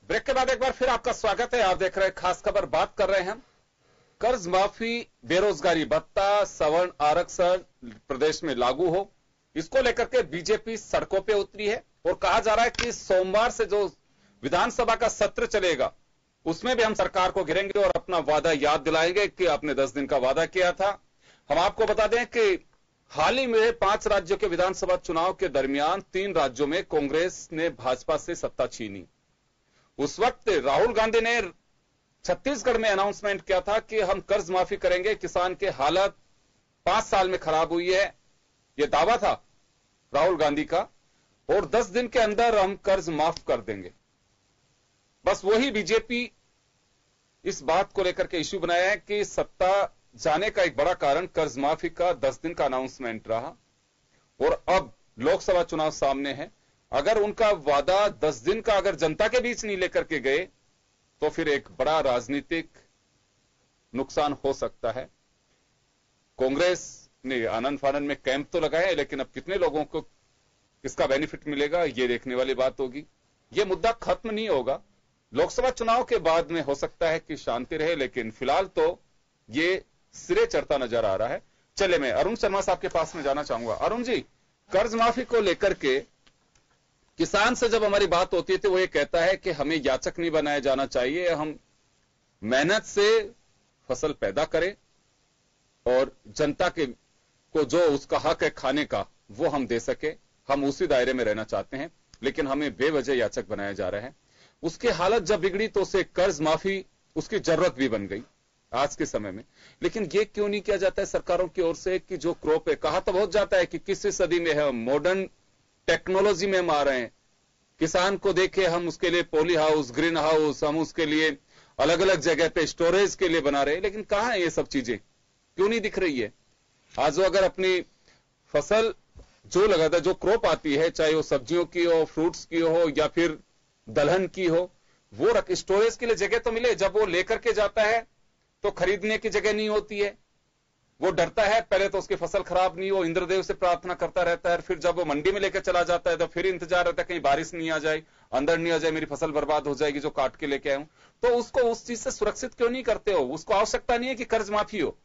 ब्रेक के बाद एक बार फिर आपका स्वागत है। आप देख रहे हैं खास खबर। बात कर रहे हैं हम कर्ज माफी, बेरोजगारी भत्ता, सवर्ण आरक्षण प्रदेश में लागू हो, इसको लेकर के बीजेपी सड़कों पे उतरी है और कहा जा रहा है कि सोमवार से जो विधानसभा का सत्र चलेगा उसमें भी हम सरकार को घेरेंगे और अपना वादा याद दिलाएंगे कि आपने 10 दिन का वादा किया था। हम आपको बता दें कि हाल ही में 5 राज्यों के विधानसभा चुनाव के दरमियान 3 राज्यों में कांग्रेस ने भाजपा से सत्ता छीनी। उस वक्त राहुल गांधी ने छत्तीसगढ़ में अनाउंसमेंट किया था कि हम कर्ज माफी करेंगे, किसान के हालत 5 साल में खराब हुई है, यह दावा था राहुल गांधी का, और 10 दिन के अंदर हम कर्ज माफ कर देंगे। बस वही बीजेपी इस बात को लेकर के इश्यू बनाया है कि सत्ता जाने का एक बड़ा कारण कर्ज माफी का 10 दिन का अनाउंसमेंट रहा, और अब लोकसभा चुनाव सामने है। अगर उनका वादा 10 दिन का अगर जनता के बीच नहीं लेकर के गए तो फिर एक बड़ा राजनीतिक नुकसान हो सकता है। कांग्रेस ने आनन फानन में कैंप तो लगाए, लेकिन अब कितने लोगों को इसका बेनिफिट मिलेगा ये देखने वाली बात होगी। ये मुद्दा खत्म नहीं होगा। लोकसभा चुनाव के बाद में हो सकता है कि शांति रहे, लेकिन फिलहाल तो ये सिरे चढ़ता नजर आ रहा है। चले, मैं अरुण शर्मा साहब के पास में जाना चाहूंगा। अरुण जी, कर्ज माफी को लेकर के किसान से जब हमारी बात होती है तो वो ये कहता है कि हमें याचक नहीं बनाया जाना चाहिए, हम मेहनत से फसल पैदा करे और जनता के को जो उसका हक है खाने का वो हम दे सके, हम उसी दायरे में रहना चाहते हैं। लेकिन हमें बेवजह याचक बनाया जा रहा है। उसकी हालत जब बिगड़ी तो उसे कर्ज माफी उसकी जरूरत भी बन गई आज के समय में। लेकिन ये क्यों नहीं किया जाता है सरकारों की ओर से कि जो क्रॉप है, कहा तो बहुत जाता है कि 21वीं सदी में है, मॉडर्न टेक्नोलॉजी में हम आ रहे हैं, किसान को देखे हम उसके लिए पॉली हाउस, ग्रीन हाउस, हम उसके लिए अलग अलग जगह पे स्टोरेज के लिए बना रहे हैं। लेकिन कहां है ये सब चीजें, क्यों नहीं दिख रही है? आज वो अगर अपनी फसल जो लगाता है, जो क्रॉप आती है, चाहे वो सब्जियों की हो, फ्रूट्स की हो या फिर दलहन की हो, वो स्टोरेज के लिए जगह तो मिले। जब वो लेकर के जाता है तो खरीदने की जगह नहीं होती है, वो डरता है, पहले तो उसकी फसल खराब नहीं हो, इंद्रदेव से प्रार्थना करता रहता है। फिर जब वो मंडी में लेकर चला जाता है तो फिर इंतजार रहता है कहीं बारिश नहीं आ जाए, अंदर नहीं आ जाए, मेरी फसल बर्बाद हो जाएगी जो काट के लेके आया हूं। तो उसको उस चीज से सुरक्षित क्यों नहीं करते हो? उसको आवश्यकता नहीं है कि कर्ज माफी हो।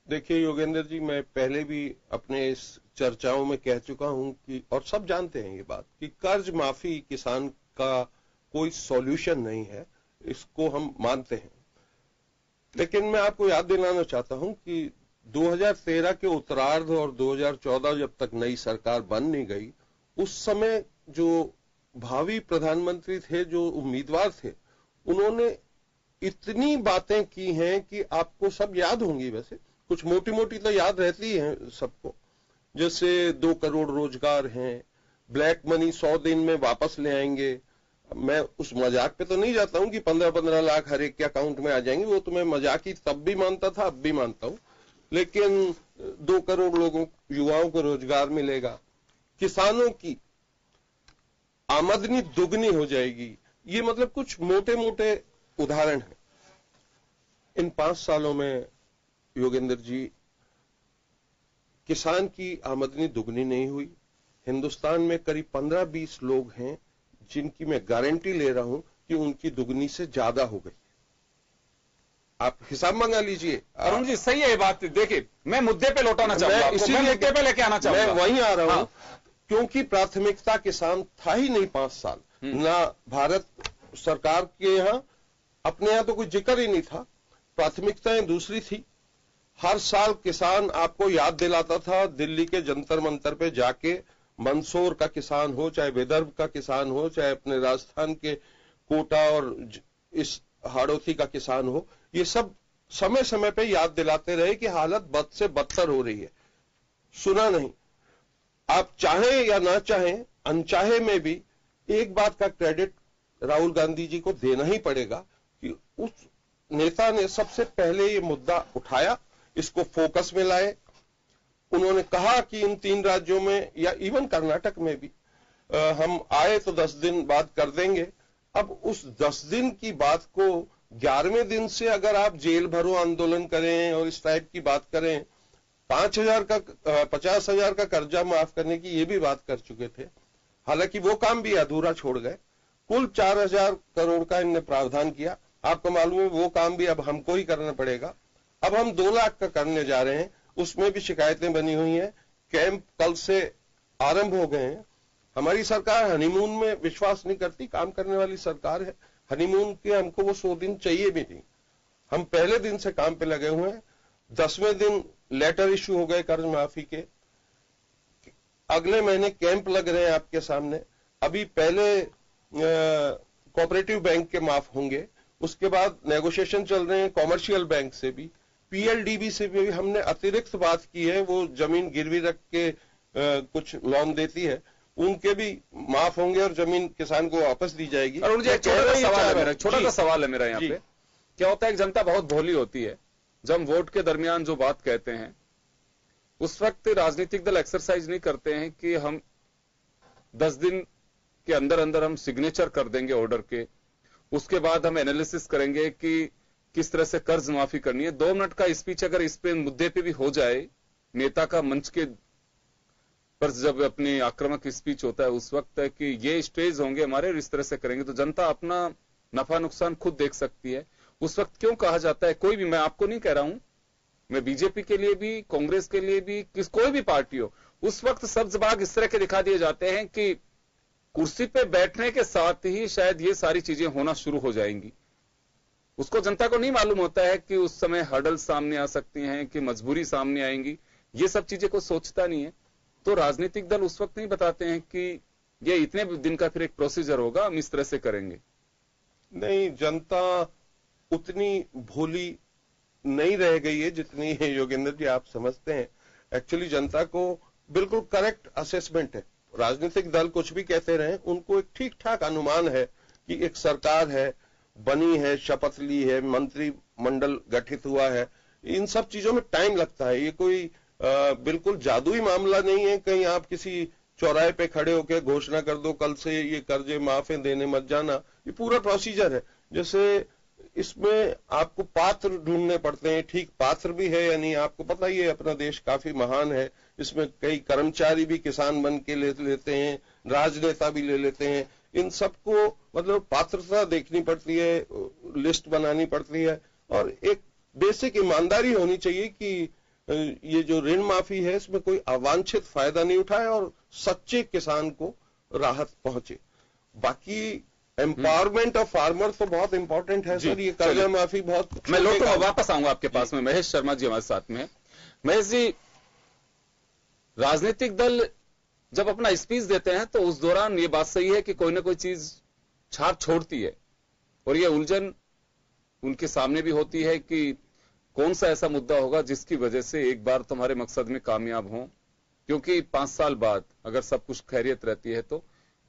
देखिए योगेंद्र जी, मैं पहले भी अपने इस चर्चाओं में कह चुका हूं कि, और सब जानते हैं ये बात, कि कर्ज माफी किसान का कोई सॉल्यूशन नहीं है, इसको हम मानते हैं। लेकिन मैं आपको याद दिलाना चाहता हूं कि 2013 के उत्तरार्ध और 2014 जब तक नई सरकार बन नहीं गई, उस समय जो भावी प्रधानमंत्री थे, जो उम्मीदवार थे, उन्होंने इतनी बातें की हैं कि आपको सब याद होंगी। वैसे कुछ मोटी मोटी तो याद रहती है सबको, जैसे 2 करोड़ रोजगार हैं, ब्लैक मनी 100 दिन में वापस ले आएंगे। मैं उस मजाक पे तो नहीं जाता हूं कि 15-15 लाख हर एक के अकाउंट में आ जाएंगे, वो तो मैं मजाक ही तब भी मानता था, अब भी मानता हूं। लेकिन 2 करोड़ लोगों, युवाओं को रोजगार मिलेगा, किसानों की आमदनी दुगनी हो जाएगी। ये मतलब कुछ मोटे मोटे उदाहरण हैं। इन 5 सालों में योगेंद्र जी, किसान की आमदनी दुगनी नहीं हुई। हिंदुस्तान में करीब 15-20 लोग हैं जिनकी मैं गारंटी ले रहा हूं कि उनकी दुगनी से ज्यादा हो गई। आप हिसाब मंगा लीजिए। अरुण जी, सही है ये बात। देखिए, मैं मुद्दे पे लौटाना चाहूंगा, इसीलिए मुद्दे पे लेके आना चाहूंगा। मैं वहीं आ रहा हूं, क्योंकि प्राथमिकता किसान था ही नहीं 5 साल। ना भारत सरकार के यहां, अपने यहां तो कोई जिक्र ही नहीं था। प्राथमिकताएं दूसरी थी। हर साल किसान आपको याद दिलाता था, दिल्ली के जंतर मंतर पे जाके, मंदसौर का किसान हो, चाहे विदर्भ का किसान हो, चाहे अपने राजस्थान के कोटा और इस हाड़ौती का किसान हो, ये सब समय समय पे याद दिलाते रहे कि हालत बद से बदतर हो रही है। सुना नहीं। आप चाहें या ना चाहें, अनचाहे में भी एक बात का क्रेडिट राहुल गांधी जी को देना ही पड़ेगा कि उस नेता ने सबसे पहले ये मुद्दा उठाया, इसको फोकस में लाए। उन्होंने कहा कि इन 3 राज्यों में या इवन कर्नाटक में भी हम आए तो 10 दिन बाद कर देंगे। अब उस 10 दिन की बात को 11वें दिन से अगर आप जेल भरो आंदोलन करें और इस टाइप की बात करें, 50,000 का कर्जा माफ करने की ये भी बात कर चुके थे। हालांकि वो काम भी अधूरा छोड़ गए। कुल 4,000 करोड़ का इनने प्रावधान किया। आपको मालूम है वो काम भी अब हमको ही करना पड़ेगा। अब हम 2 लाख का करने जा रहे हैं, उसमें भी शिकायतें बनी हुई हैं। कैंप कल से आरंभ हो गए हैं। हमारी सरकार हनीमून में विश्वास नहीं करती, काम करने वाली सरकार है। हनीमून के हमको वो 100 दिन चाहिए भी नहीं। हम पहले दिन से काम पे लगे हुए हैं। 10वें दिन लेटर इश्यू हो गए कर्ज माफी के। अगले महीने कैंप लग रहे हैं आपके सामने। अभी पहले कोऑपरेटिव बैंक के माफ होंगे, उसके बाद नेगोशिएशन चल रहे हैं कॉमर्शियल बैंक से भी, पीएलडीबी से भी हमने अतिरिक्त बात की है। वो जमीन गिरवी रख के कुछ लोन देती है, उनके भी माफ होंगे और जमीन किसान को वापस दी जाएगी। और मुझे छोटा सा सवाल है मेरा यहाँ पे, क्या होता है, जनता बहुत भोली होती है। जब हम वोट के दरमियान जो बात कहते हैं, उस वक्त राजनीतिक दल एक्सरसाइज नहीं करते हैं कि हम 10 दिन के अंदर अंदर हम सिग्नेचर कर देंगे ऑर्डर के, उसके बाद हम एनालिसिस करेंगे कि किस तरह से कर्ज माफी करनी है। 2 मिनट का स्पीच अगर इस पे मुद्दे पे भी हो जाए, नेता का मंच के पर जब अपनी आक्रामक स्पीच होता है, उस वक्त है कि ये स्टेज होंगे हमारे, इस तरह से करेंगे, तो जनता अपना नफा नुकसान खुद देख सकती है। उस वक्त क्यों कहा जाता है, कोई भी, मैं आपको नहीं कह रहा हूं, मैं बीजेपी के लिए भी, कांग्रेस के लिए भी, कोई भी पार्टी हो, उस वक्त सब्ज बाग इस तरह के दिखा दिए जाते हैं कि कुर्सी पे बैठने के साथ ही शायद ये सारी चीजें होना शुरू हो जाएंगी। उसको जनता को नहीं मालूम होता है कि उस समय हर्डल सामने आ सकती हैं, कि मजबूरी सामने आएंगी, ये सब चीजें को सोचता नहीं है। तो राजनीतिक दल उस वक्त नहीं बताते हैं कि ये इतने दिन का फिर एक प्रोसीजर होगा, हम इस तरह से करेंगे। नहीं, जनता उतनी भोली नहीं रह गई है जितनी योगेंद्र जी आप समझते हैं। एक्चुअली जनता को बिल्कुल करेक्ट असेसमेंट है। राजनीतिक दल कुछ भी कहते रहे, उनको एक ठीक ठाक अनुमान है कि एक सरकार है, बनी है, शपथ ली है, मंत्रिमंडल गठित हुआ है। इन सब चीजों में टाइम लगता है। ये कोई बिल्कुल जादुई मामला नहीं है, कहीं आप किसी चौराहे पे खड़े होकर घोषणा कर दो कल से ये कर्जे माफे देने मत जाना। ये पूरा प्रोसीजर है। जैसे इसमें आपको पात्र ढूंढने पड़ते हैं, ठीक पात्र भी है या नहीं। आपको पता ही है अपना देश काफी महान है, इसमें कई कर्मचारी भी किसान बन के ले लेते हैं, राजनेता भी ले लेते हैं। इन सबको मतलब पात्रता देखनी पड़ती है, लिस्ट बनानी पड़ती है, और एक बेसिक ईमानदारी होनी चाहिए कि ये जो ऋण माफी है इसमें कोई अवांछित फायदा नहीं उठाए और सच्चे किसान को राहत पहुंचे। बाकी एम्पावरमेंट ऑफ फार्मर तो बहुत इंपॉर्टेंट है सर। ये कर्जा माफी बहुत, मैं लौटूंगा, वापस आऊंगा आपके पास में। महेश शर्मा जी हमारे साथ में। महेश जी, राजनीतिक दल जब अपना स्पीच देते हैं तो उस दौरान ये बात सही है कि कोई ना कोई चीज छाप छोड़ती है, और ये उलझन उनके सामने भी होती है कि कौन सा ऐसा मुद्दा होगा जिसकी वजह से एक बार तुम्हारे मकसद में कामयाब हो। क्योंकि 5 साल बाद अगर सब कुछ खैरियत रहती है तो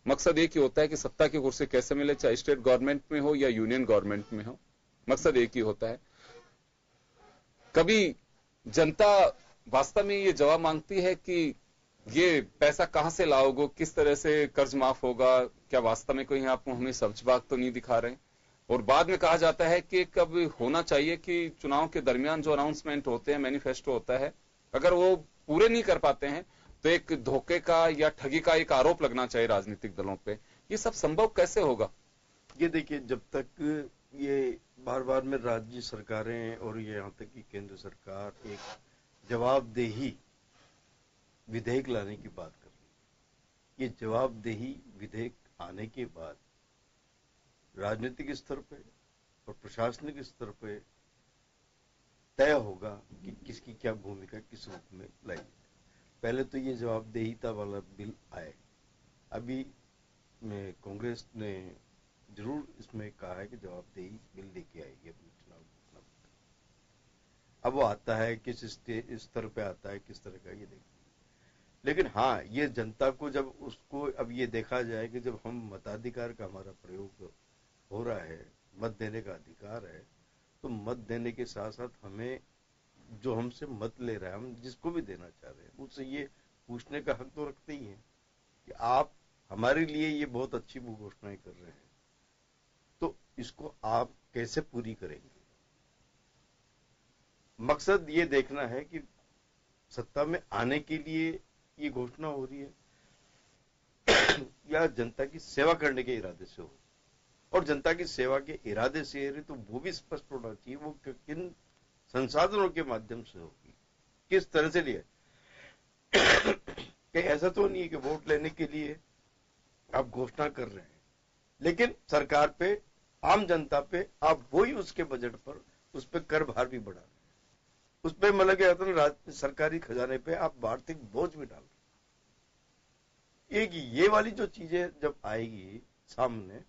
मकसद एक ही होता है कि सत्ता की कुर्सी कैसे मिले, चाहे स्टेट गवर्नमेंट में हो या यूनियन गवर्नमेंट में हो, मकसद एक ही होता है। कभी जनता वास्तव में ये जवाब मांगती है कि ये पैसा कहां से लाओगे, किस तरह से कर्ज माफ होगा, क्या वास्तव में कोई आप हमें सब्ज बाग तो नहीं दिखा रहे। और बाद में कहा जाता है कि कब होना चाहिए कि चुनाव के दरमियान जो अनाउंसमेंट होते हैं, मैनिफेस्टो होता है, अगर वो पूरे नहीं कर पाते हैं तो एक धोखे का या ठगी का एक आरोप लगना चाहिए राजनीतिक दलों पे। ये सब संभव कैसे होगा? ये देखिए, जब तक ये बार बार में राज्य सरकारें और ये यहाँ तक कि केंद्र सरकार एक जवाबदेही विधेयक लाने की बात कर रही है, ये जवाबदेही विधेयक आने के बाद राजनीतिक स्तर पे और प्रशासनिक स्तर पे तय होगा कि किसकी क्या भूमिका किस रूप में लाई। पहले तो ये जवाबदेहीता वाला बिल आए। अभी में कांग्रेस ने जरूर इसमें कहा है कि जवाबदेही बिल लेके आएगी अपने चुनाव घोषणा पत्र। अब वो आता है किस स्तर पे आता है, किस तरह का, ये देखिए। लेकिन हाँ, ये जनता को जब उसको अब ये देखा जाए कि जब हम मताधिकार का हमारा प्रयोग हो रहा है, मत देने का अधिकार है, तो मत देने के साथ साथ हमें जो हमसे मत ले रहा है, हम जिसको भी देना चाह रहे हैं, उससे ये पूछने का हक तो रखते ही हैं कि आप हमारे लिए ये बहुत अच्छी घोषणाएं कर रहे हैं, तो इसको आप कैसे पूरी करेंगे। मकसद ये देखना है कि सत्ता में आने के लिए ये घोषणा हो रही है या जनता की सेवा करने के इरादे से हो। और जनता की सेवा के इरादे से है तो वो भी स्पष्ट होना चाहिए वो किन संसाधनों के माध्यम से होगी, किस तरह से लिए। कि ऐसा तो नहीं है कि वोट लेने के लिए आप घोषणा कर रहे हैं, लेकिन सरकार पे, आम जनता पे आप वही उसके बजट पर उस पर कर भार भी बढ़ा रहे हैं, उस पर मतलब क्या सरकारी खजाने पे आप आर्थिक बोझ भी डाल रहे हैं। ये वाली जो चीजें जब आएगी सामने,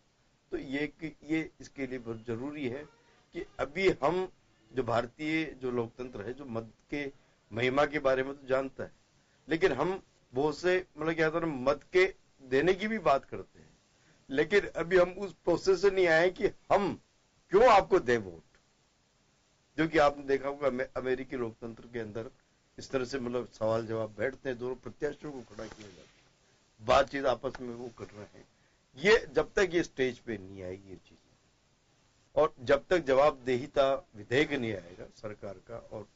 तो ये इसके लिए बहुत जरूरी है कि अभी हम जो भारतीय जो लोकतंत्र है, जो मत के महिमा के बारे में तो जानता है, लेकिन हम बहुत से मतलब क्या होता है, मत के देने की भी बात करते हैं, लेकिन अभी हम उस प्रोसेस से नहीं आए कि हम क्यों आपको दे वोट। जो कि आपने देखा होगा अमेरिकी लोकतंत्र के अंदर इस तरह से मतलब सवाल जवाब बैठते हैं, दोनों प्रत्याशियों को खड़ा किया जाता है, बातचीत आपस में वो कर रहे हैं। ये जब तक ये स्टेज पे नहीं आएगी ये चीज, और जब तक जवाबदेहीता विधेयक नहीं आएगा सरकार का, और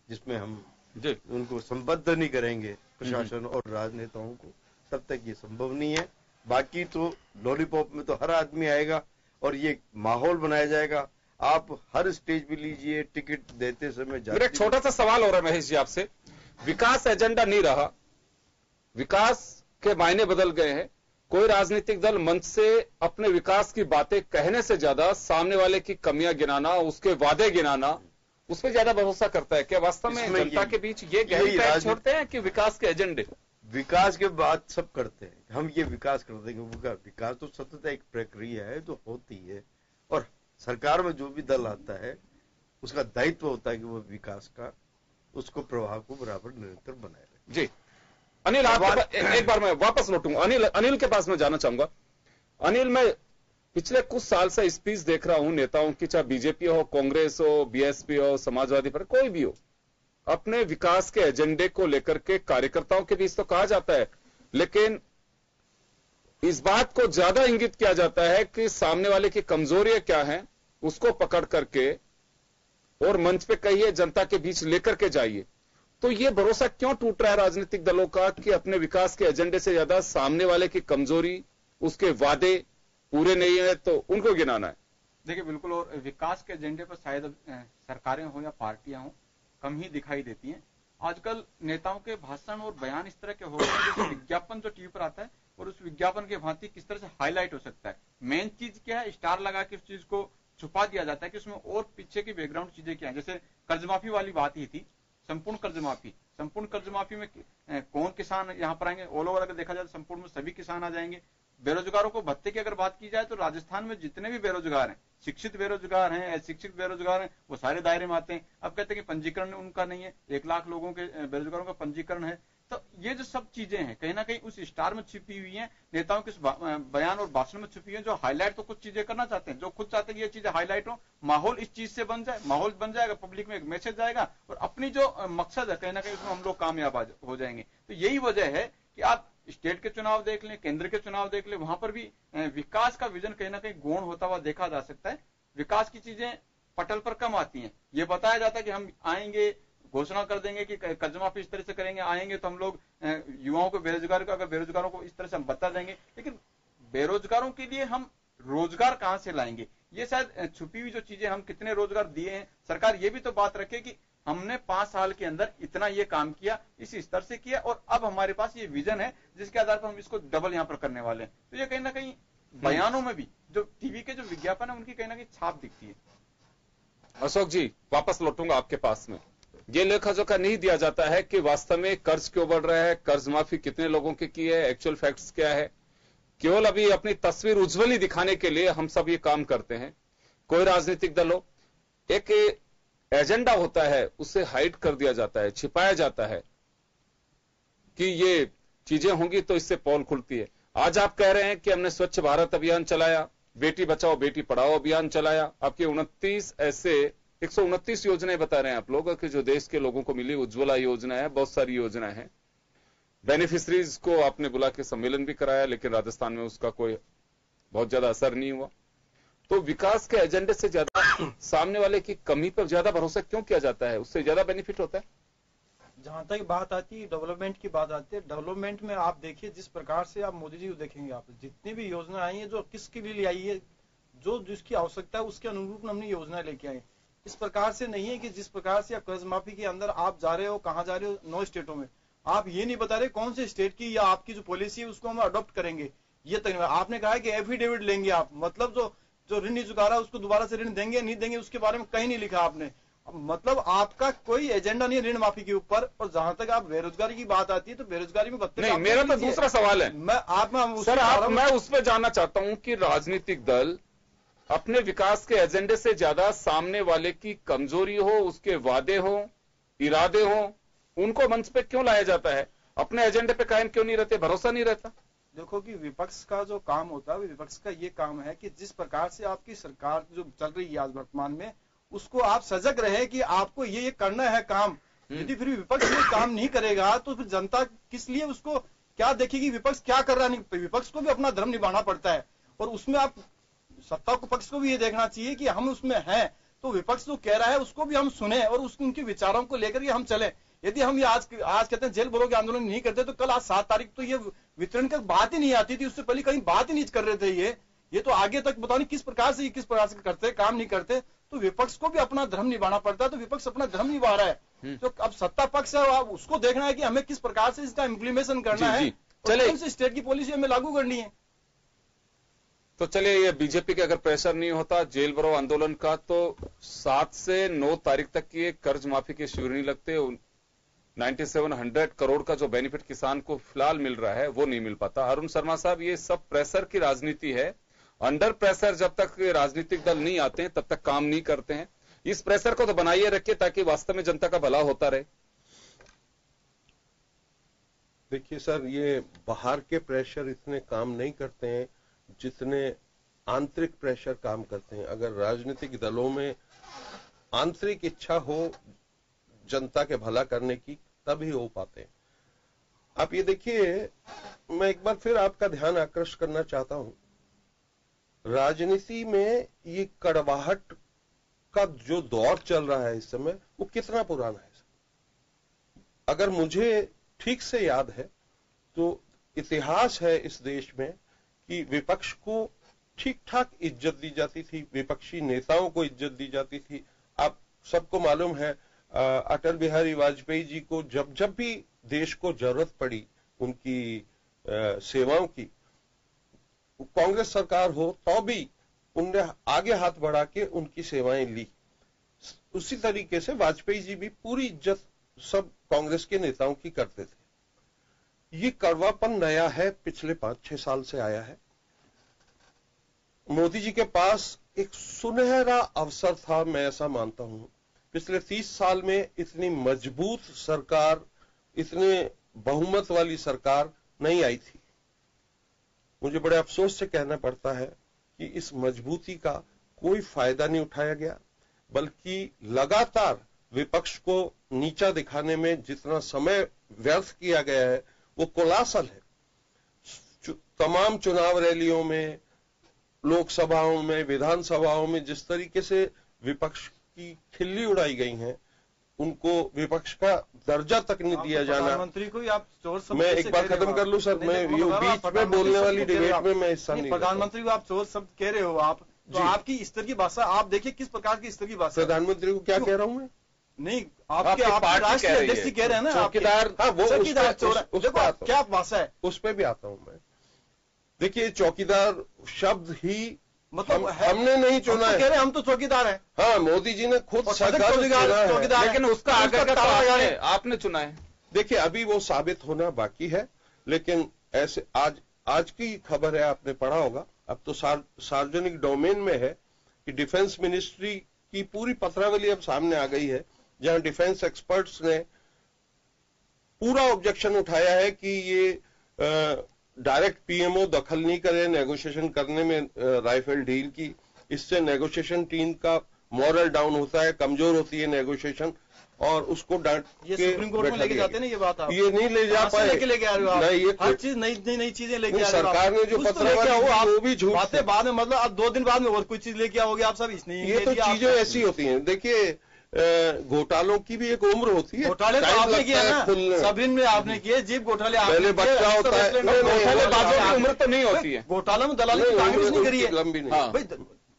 जिसमें हम उनको संबद्ध नहीं करेंगे प्रशासन और राजनेताओं को, तब तक ये संभव नहीं है। बाकी तो लॉलीपॉप में तो हर आदमी आएगा और ये माहौल बनाया जाएगा। आप हर स्टेज पे लीजिए, टिकट देते समय मेरा एक छोटा सा सवाल हो रहा है महेश जी आपसे। विकास एजेंडा नहीं रहा, विकास के मायने बदल गए हैं, कोई राजनीतिक दल मंच से अपने विकास की बातें कहने से ज्यादा सामने वाले की कमियां गिनाना, उसके वादे गिनाना, उस पर ज्यादा भरोसा करता है। क्या वास्तव में जनता के बीच ये गहरी पैठ छोड़ते हैं कि विकास के एजेंडे? विकास के बाद सब करते हैं, हम ये विकास कर देंगे, विकास तो सतत एक प्रक्रिया है जो होती है, और सरकार में जो भी दल आता है उसका दायित्व होता है कि वो विकास का उसको प्रवाह को बराबर निरंतर बनाए रहे। जी अनिल, एक बार मैं वापस लौटूंगा। अनिल के पास मैं जाना चाहूंगा। अनिल, मैं पिछले कुछ साल से स्पीच देख रहा हूं नेताओं की, चाहे बीजेपी हो, कांग्रेस हो, बीएसपी हो, समाजवादी पार्टी, कोई भी हो, अपने विकास के एजेंडे को लेकर के कार्यकर्ताओं के बीच तो कहा जाता है, लेकिन इस बात को ज्यादा इंगित किया जाता है कि सामने वाले की कमजोरियां क्या हैं उसको पकड़ करके और मंच पे कहिए, जनता के बीच लेकर के जाइए। तो ये भरोसा क्यों टूट रहा है राजनीतिक दलों का कि अपने विकास के एजेंडे से ज्यादा सामने वाले की कमजोरी, उसके वादे पूरे नहीं है तो उनको गिनाना है? देखिए बिल्कुल, और विकास के एजेंडे पर शायद सरकारें हो या पार्टियां हो कम ही दिखाई देती हैं। आजकल नेताओं के भाषण और बयान इस तरह के हो गए हैं, जैसे विज्ञापन जो टीवी पर आता है और उस विज्ञापन के भांति किस तरह से हाईलाइट हो सकता है। मेन चीज क्या है, स्टार लगा के उस चीज को छुपा दिया जाता है कि उसमें और पीछे की बैकग्राउंड चीजें क्या है। जैसे कर्ज माफी वाली बात ही थी, संपूर्ण कर्ज माफी में कौन किसान यहाँ पर आएंगे? ऑल ओवर अगर देखा जाए तो संपूर्ण में सभी किसान आ जाएंगे। बेरोजगारों को भत्ते की अगर बात की जाए तो राजस्थान में जितने भी बेरोजगार हैं, शिक्षित बेरोजगार हैं, अशिक्षित बेरोजगार हैं, वो सारे दायरे में आते हैं। अब कहते हैं कि पंजीकरण उनका नहीं है, 1 लाख लोगों के बेरोजगारों का पंजीकरण है। तो ये जो सब चीजें हैं कहीं ना कहीं उस स्टार में छिपी हुई हैं, नेताओं के बयान और भाषण में छिपी है, जो हाईलाइट तो कुछ चीजें करना चाहते हैं, जो खुद चाहते हैं कि ये चीजें हाईलाइट हो, माहौल इस चीज से बन जाए, माहौल बन जाएगा, पब्लिक में एक मैसेज जाएगा और अपनी जो मकसद है कहीं ना कहीं उसमें हम लोग कामयाब हो जाएंगे। तो यही वजह है कि आप स्टेट के चुनाव देख लें, केंद्र के चुनाव देख लें, वहां पर भी विकास का विजन कहीं ना कहीं गौण होता हुआ देखा जा सकता है। विकास की चीजें पटल पर कम आती हैं। ये बताया जाता है कि हम आएंगे, घोषणा कर देंगे कि कर्ज माफी इस तरह से करेंगे, आएंगे तो हम लोग युवाओं को, बेरोजगारों को इस तरह से हम बता देंगे, लेकिन बेरोजगारों के लिए हम रोजगार कहां से लाएंगे? ये शायद छुपी हुई जो चीजें, हम कितने रोजगार दिए हैं। सरकार ये भी तो बात रखे कि हमने 5 साल के अंदर इतना ये काम किया, इस स्तर से किया और अब हमारे पास ये विजन है जिसके आधार पर हम इसको डबल यहां पर करने वाले हैं। तो ये कहीं ना कहीं बयानों में भी जो टीवी के जो विज्ञापन है उनकी कहीं ना कहीं छाप दिखती है। अशोक जी, वापस लौटूंगा आपके पास में। ये लेखा जोखा नहीं दिया जाता है कि वास्तव में कर्ज क्यों बढ़ रहा है, कर्ज माफी कितने लोगों की है, एक्चुअल फैक्ट्स क्या है। केवल अभी अपनी तस्वीर उज्जवली दिखाने के लिए हम सब ये काम करते हैं। कोई राजनीतिक दल हो, एक एजेंडा होता है, उससे हाइड कर दिया जाता है, छिपाया जाता है कि ये चीजें होंगी तो इससे पोल खुलती है। आज आप कह रहे हैं कि हमने स्वच्छ भारत अभियान चलाया, बेटी बचाओ बेटी पढ़ाओ अभियान चलाया, आपके 129 योजनाएं बता रहे हैं आप लोग कि जो देश के लोगों को मिली। उज्ज्वला योजना है, बहुत सारी योजनाएं हैं। बेनिफिशरीज को आपने बुला के सम्मेलन भी कराया, लेकिन राजस्थान में उसका कोई बहुत ज्यादा असर नहीं हुआ। तो विकास के एजेंडे से ज्यादा सामने वाले की कमी पर ज्यादा भरोसा क्यों किया जाता है? उससे ज्यादा बेनिफिट होता है। जहां तक बात आती है डेवलपमेंट की बात आती है, डेवलपमेंट में आप देखिए जिस प्रकार से आप मोदी जी को देखेंगे, आप जितनी भी योजना आई है जो किसके लिए आई है, जो जिसकी आवश्यकता है उसके अनुरूप हमने योजना लेके आए। इस प्रकार से नहीं है कि जिस प्रकार से आप कर्ज माफी के अंदर आप जा रहे हो, कहां जा रहे हो, 9 स्टेटों में आप ये नहीं बता रहे कौन से स्टेट की या आपकी जो पॉलिसी है उसको हम अडॉप्ट करेंगे। ये तक आपने कहा है कि एफिडेविट लेंगे आप, मतलब जो ऋण नहीं चुका रहा है उसको दोबारा से ऋण देंगे नहीं देंगे उसके बारे में कहीं नहीं लिखा आपने। मतलब आपका कोई एजेंडा नहीं है ऋण माफी के ऊपर। और जहां तक आप बेरोजगारी की बात आती है तो बेरोजगारी में नहीं, मेरा तो दूसरा सवाल है। मैं उस पर जानना चाहता हूं कि राजनीतिक दल अपने विकास के एजेंडे से ज्यादा सामने वाले की कमजोरी हो, उसके वादे हो, इरादे हो, उनको मंच पे क्यों लाया जाता है? अपने एजेंडे पे कायम क्यों नहीं रहते? भरोसा नहीं रहता? देखो कि विपक्ष का जो काम होता है, विपक्ष का ये काम है कि जिस प्रकार से आपकी सरकार जो चल रही है आज वर्तमान में, उसको आप सजग रहे कि आपको ये करना है काम। यदि फिर विपक्ष ये काम नहीं करेगा तो फिर जनता किस लिए उसको क्या देखेगी, विपक्ष क्या कर रहा है। विपक्ष को भी अपना धर्म निभाना पड़ता है और उसमें आप सत्ता को पक्ष को भी ये देखना चाहिए कि हम उसमें हैं, तो विपक्ष जो कह रहा है उसको भी हम सुने और उनके विचारों को लेकर के हम चले। यदि हम ये आज कहते हैं जेल भरो के आंदोलन नहीं करते तो कल आज 7 तारीख तो ये वितरण की बात ही नहीं आती थी, उससे पहले कहीं बात ही नहीं कर रहे थे। ये तो आगे तक बताओ नहीं किस प्रकार से करते, काम नहीं करते। तो विपक्ष को भी अपना धर्म निभाना पड़ता है, तो विपक्ष अपना धर्म निभा रहा है। तो अब सत्ता पक्ष है, उसको देखना है कि हमें किस प्रकार से इसका इम्प्लीमेशन करना है, कौन सी स्टेट की पॉलिसी हमें लागू करनी है। तो चलिए, ये बीजेपी के अगर प्रेशर नहीं होता जेल भरो आंदोलन का, तो 7 से 9 तारीख तक की कर्ज माफी के शिविर नहीं लगते, 9700 करोड़ का जो बेनिफिट किसान को फिलहाल मिल रहा है वो नहीं मिल पाता। अरुण शर्मा साहब, ये सब प्रेशर की राजनीति है। अंडर प्रेशर जब तक राजनीतिक दल नहीं आते हैं तब तक काम नहीं करते हैं। इस प्रेशर को तो बनाइए रखिए ताकि वास्तव में जनता का भला होता रहे। देखिए सर, ये बाहर के प्रेशर इतने काम नहीं करते हैं जितने आंतरिक प्रेशर काम करते हैं। अगर राजनीतिक दलों में आंतरिक इच्छा हो जनता के भला करने की, तभी हो पाते हैं। आप ये देखिए, मैं एक बार फिर आपका ध्यान आकर्षित करना चाहता हूं, राजनीति में ये कड़वाहट का जो दौर चल रहा है इस समय, वो कितना पुराना है। अगर मुझे ठीक से याद है तो इतिहास है इस देश में कि विपक्ष को ठीक ठाक इज्जत दी जाती थी, विपक्षी नेताओं को इज्जत दी जाती थी। आप सबको मालूम है, अटल बिहारी वाजपेयी जी को जब जब भी देश को जरूरत पड़ी उनकी सेवाओं की, कांग्रेस सरकार हो तो भी उनने आगे हाथ बढ़ा के उनकी सेवाएं ली। उसी तरीके से वाजपेयी जी भी पूरी इज्जत सब कांग्रेस के नेताओं की करते थे। ये कड़वापन नया है, पिछले 5-6 साल से आया है। मोदी जी के पास एक सुनहरा अवसर था, मैं ऐसा मानता हूं। पिछले 30 साल में इतनी मजबूत सरकार, इतने बहुमत वाली सरकार नहीं आई थी। मुझे बड़े अफसोस से कहना पड़ता है कि इस मजबूती का कोई फायदा नहीं उठाया गया, बल्कि लगातार विपक्ष को नीचा दिखाने में जितना समय व्यर्थ किया गया है वो कोलासल है। तमाम चुनाव रैलियों में, लोकसभाओं में, विधानसभाओं में जिस तरीके से विपक्ष की खिल्ली उड़ाई गई है, उनको विपक्ष का दर्जा तक नहीं दिया जाना। प्रधानमंत्री को आप चोर शब्द, मैं एक बार खत्म कर लूं सर, मैं बीच में बोलने वाली डिबेट में मैं हिस्सा नहीं। प्रधानमंत्री को आप चोर शब्द कह रहे हो, आप तो आपकी इस तरह की भाषा, आप देखिए किस प्रकार की इस तरह की भाषा। प्रधानमंत्री को क्या कह रहा हूं मैं? नहीं, आपके राष्ट्रीय अध्यक्ष कह रहे हैं ना, चौकीदार। हाँ, वो चौकीदार चोर, देखो क्या भाषा है, उस पर भी आता हूं मैं। देखिए, चौकीदार शब्द ही मतलब हमने नहीं चुना है। कह रहे हम तो चौकीदार हैं। हाँ, मोदी जी ने खुद चौकीदार, लेकिन उसका आगे आपने चुना है। देखिए, अभी वो साबित होना बाकी है, लेकिन ऐसे आज की खबर है, आपने पढ़ा होगा, अब तो सार्वजनिक डोमेन में है कि डिफेंस मिनिस्ट्री की पूरी पत्रावली अब सामने आ गई है, जहां डिफेंस एक्सपर्ट्स ने पूरा ऑब्जेक्शन उठाया है कि ये डायरेक्ट पीएमओ दखल नहीं करे नेगोशिएशन करने में राइफल डील की। इससे नेगोशिएशन टीम का मॉरल डाउन होता है, कमजोर होती है नेगोशिएशन, और उसको डांट के सुप्रीम कोर्ट में लेके जाते हैं ना, ये बात आप ये नहीं ले जा पाए। लेके आ रहे हो आप, नहीं, ये हर चीज नई चीजें लेके आ रहे हो। सरकार ने जो पत्रावली वो भी झूठ बातें बाद में, मतलब आप 2 दिन बाद में और कोई चीज लेके आओगे आप सब, इसने ये तो चीजें ऐसी होती हैं। देखिए, घोटालों की भी एक उम्र होती है। घोटाले तो आपने किया ना, सबरीन में आपने किए, जीप घोटाले पहले बच्चा होता है, घोटाले बाजों की उम्र तो नहीं होती है। घोटालों में दलाली कांग्रेस नहीं करी है, लंबी नहीं।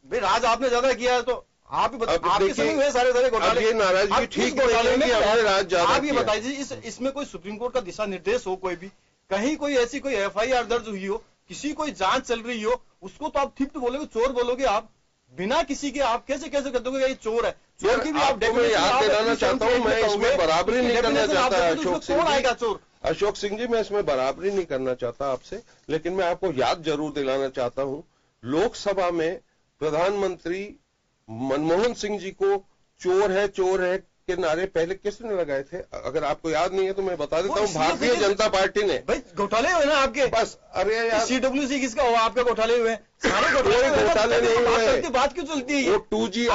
भाई राज आपने ज्यादा किया है तो आप ही आपके समय हुए सारे घोटाले। ये नाराजगी ठीक घोटाले में हमने राज ज्यादा। आप ये बताइए, इसमें कोई सुप्रीम कोर्ट का दिशा निर्देश हो, कोई भी कहीं कोई ऐसी कोई FIR दर्ज हुई हो, किसी कोई जांच चल रही हो, उसको तो आप ठीक तो बोलोगे, चोर बोलोगे आप, बिना किसी के आप कैसे कर दोगे ये चोर है। चोर की भी आप याद दिलाना चाहता हूं, मैं इसमें बराबरी नहीं करना चाहता अशोक सिंह आएगा चोर। अशोक सिंह जी, मैं इसमें बराबरी नहीं करना चाहता आपसे, लेकिन मैं आपको याद जरूर दिलाना चाहता हूं, लोकसभा में प्रधानमंत्री मनमोहन सिंह जी को चोर है के नारे पहले किसने लगाए थे? अगर आपको याद नहीं है तो मैं बता देता हूँ, भारतीय जनता पार्टी ने। भाई घोटाले हुए ना आपके, बस अरे यार, CWC किसका हुआ? आपके घोटाले हुए, सारे घोटाले नहीं हुए। बात क्यों चलती है? वो 2G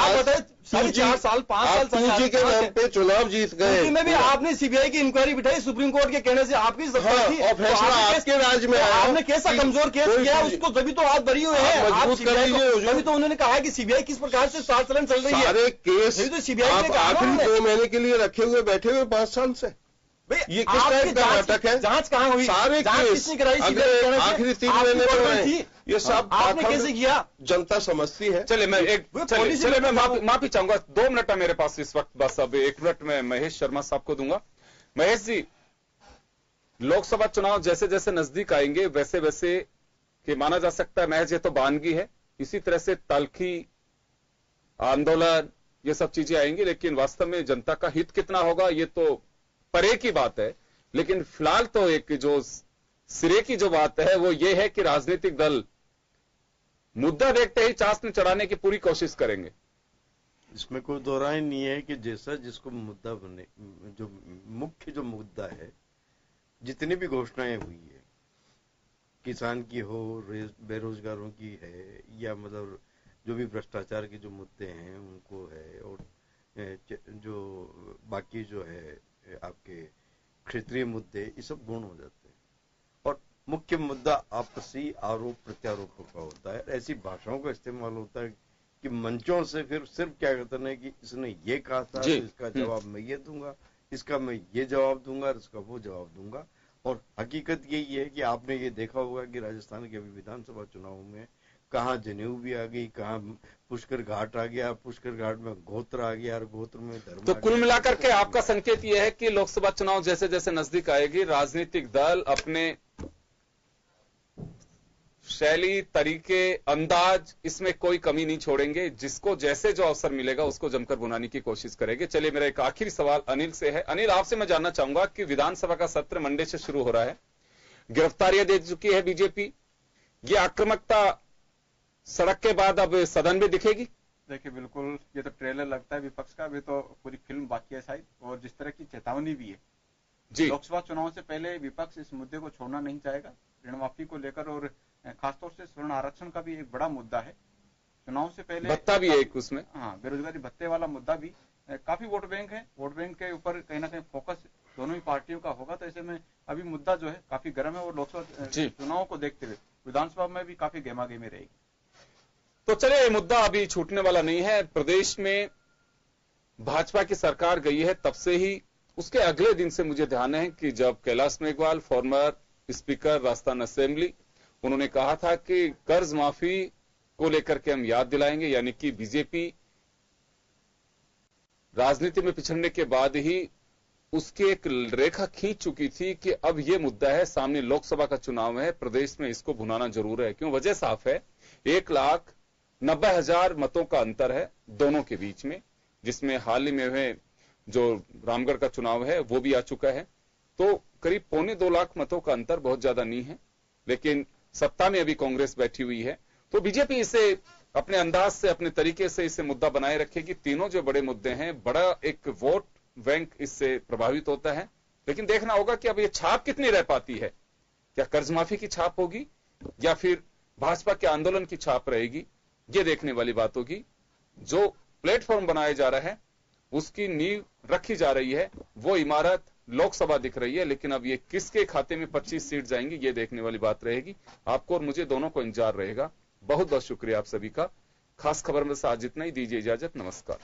4 साल 5 साल 2G के नाम पे चुनाव जीत गए। में भी आपने CBI की इंक्वायरी बिठाई, सुप्रीम कोर्ट के कहने से आपकी सत्ता थी और फैसला आपके राज में आया। आपने कैसा कमजोर केस किया उसको, तभी तो आप बरी हुए हैं, तभी तो उन्होंने कहा कि CBI किस प्रकार से चाल-चलन चल रही है। सारे केस तो CBI आखिरी 2 महीने के लिए रखे हुए बैठे हुए 5 साल से। ये किस टाइप का नाटक है? जांच कहाँ हुई? सारे केस आखिरी 3 महीने में ये सब आपने कैसे किया? जनता समझती है। चलिए मैं माफी चाहूंगा, 2 मिनट है मेरे पास इस वक्त, बस अब 1 मिनट में महेश शर्मा साहब को दूंगा। महेश जी, लोकसभा चुनाव जैसे जैसे नजदीक आएंगे वैसे वैसे कि माना जा सकता है महज ये तो बानगी है, इसी तरह से तलखी आंदोलन ये सब चीजें आएंगी, लेकिन वास्तव में जनता का हित कितना होगा ये तो परे की बात है। लेकिन फिलहाल तो एक जो सिरे की जो बात है वो ये है कि राजनीतिक दल मुद्दा देखते ही चाशनी चढ़ाने की पूरी कोशिश करेंगे। इसमें कोई दो राय नहीं है कि जैसा जिसको मुद्दा बने, जो मुख्य जो मुद्दा है, जितनी भी घोषणाएं हुई है, किसान की हो, बेरोजगारों की है, या मतलब जो भी भ्रष्टाचार के जो मुद्दे हैं उनको है, और जो बाकी जो है आपके क्षेत्रीय मुद्दे, ये सब गौण हो जाते हैं। और मुख्य मुद्दा आपसी आरोप प्रत्यारोपों का होता है। ऐसी भाषाओं का इस्तेमाल होता है कि मंचों से फिर सिर्फ क्या कहते हैं कि इसने ये कहा था, तो इसका जवाब मैं ये दूंगा, इसका मैं ये जवाब दूंगा, इसका वो जवाब दूंगा। और हकीकत यही है कि आपने ये देखा होगा कि राजस्थान के अभी विधानसभा चुनाव में कहाँ जनेऊ भी आ गई, कहाँ पुष्कर घाट आ गया, पुष्कर घाट में गोत्र आ गया, और गोत्र में धर्म। तो कुल मिलाकर के आपका संकेत यह है कि लोकसभा चुनाव जैसे जैसे नजदीक आएगी, राजनीतिक दल अपने शैली, तरीके, अंदाज, इसमें कोई कमी नहीं छोड़ेंगे। जिसको जैसे जो अवसर मिलेगा उसको जमकर बुनाने की कोशिश करेंगे। चलिए, मेरा एक आखिरी सवाल अनिल से है। अनिल, आपसे मैं जानना चाहूंगा कि विधानसभा का सत्र मंडे से शुरू हो रहा है, गिरफ्तारियां दे चुकी है बीजेपी, ये आक्रामकता सड़क के बाद अब सदन में दिखेगी? देखिए, बिल्कुल, ये तो ट्रेलर लगता है विपक्ष का, अभी तो पूरी फिल्म बाकी है शायद, और जिस तरह की चेतावनी भी है जी। लोकसभा चुनाव से पहले विपक्ष इस मुद्दे को छोड़ना नहीं चाहेगा, ऋण माफी को लेकर, और खासतौर से स्वर्ण आरक्षण का भी एक बड़ा मुद्दा है। चुनाव से पहले भत्ता भी है एक उसमें, हाँ, बेरोजगारी भत्ते वाला मुद्दा भी काफी वोट बैंक है। वोट बैंक के ऊपर कहीं ना कहीं फोकस दोनों ही पार्टियों का होगा, तो ऐसे में अभी मुद्दा जो है काफी गर्म है, और लोकसभा चुनाव को देखते हुए विधानसभा में भी काफी गेमागेमी रहेगी। तो चलिए, ये मुद्दा अभी छूटने वाला नहीं है। प्रदेश में भाजपा की सरकार गई है तब से ही, उसके अगले दिन से मुझे ध्यान है कि जब Kailash Meghwal, farmer speaker Rajasthan assembly, उन्होंने कहा था कि कर्ज माफी को लेकर के हम याद दिलाएंगे, यानी कि बीजेपी राजनीति में पिछड़ने के बाद ही उसकी एक रेखा खींच चुकी थी कि अब यह मुद्दा है, सामने लोकसभा का चुनाव है, प्रदेश में इसको भुनाना जरूर है। क्यों? वजह साफ है, 1,90,000 मतों का अंतर है दोनों के बीच में, जिसमें हाल ही में हुए जो रामगढ़ का चुनाव है वो भी आ चुका है। तो करीब 1.25 लाख मतों का अंतर बहुत ज्यादा नहीं है, लेकिन सत्ता में अभी कांग्रेस बैठी हुई है, तो बीजेपी इसे अपने अंदाज से, अपने तरीके से इसे मुद्दा बनाए रखेगी। तीनों जो बड़े मुद्दे हैं, बड़ा एक वोट बैंक इससे प्रभावित होता है, लेकिन देखना होगा कि अब ये छाप कितनी रह पाती है। क्या कर्ज माफी की छाप होगी या फिर भाजपा के आंदोलन की छाप रहेगी, ये देखने वाली बात होगी। जो प्लेटफॉर्म बनाया जा रहा है, उसकी नींव रखी जा रही है, वो इमारत लोकसभा दिख रही है, लेकिन अब ये किसके खाते में 25 सीट जाएंगी, ये देखने वाली बात रहेगी। आपको और मुझे दोनों को इंतजार रहेगा। बहुत बहुत शुक्रिया आप सभी का। खास खबर में से आज इतना ही, दीजिए इजाजत, नमस्कार।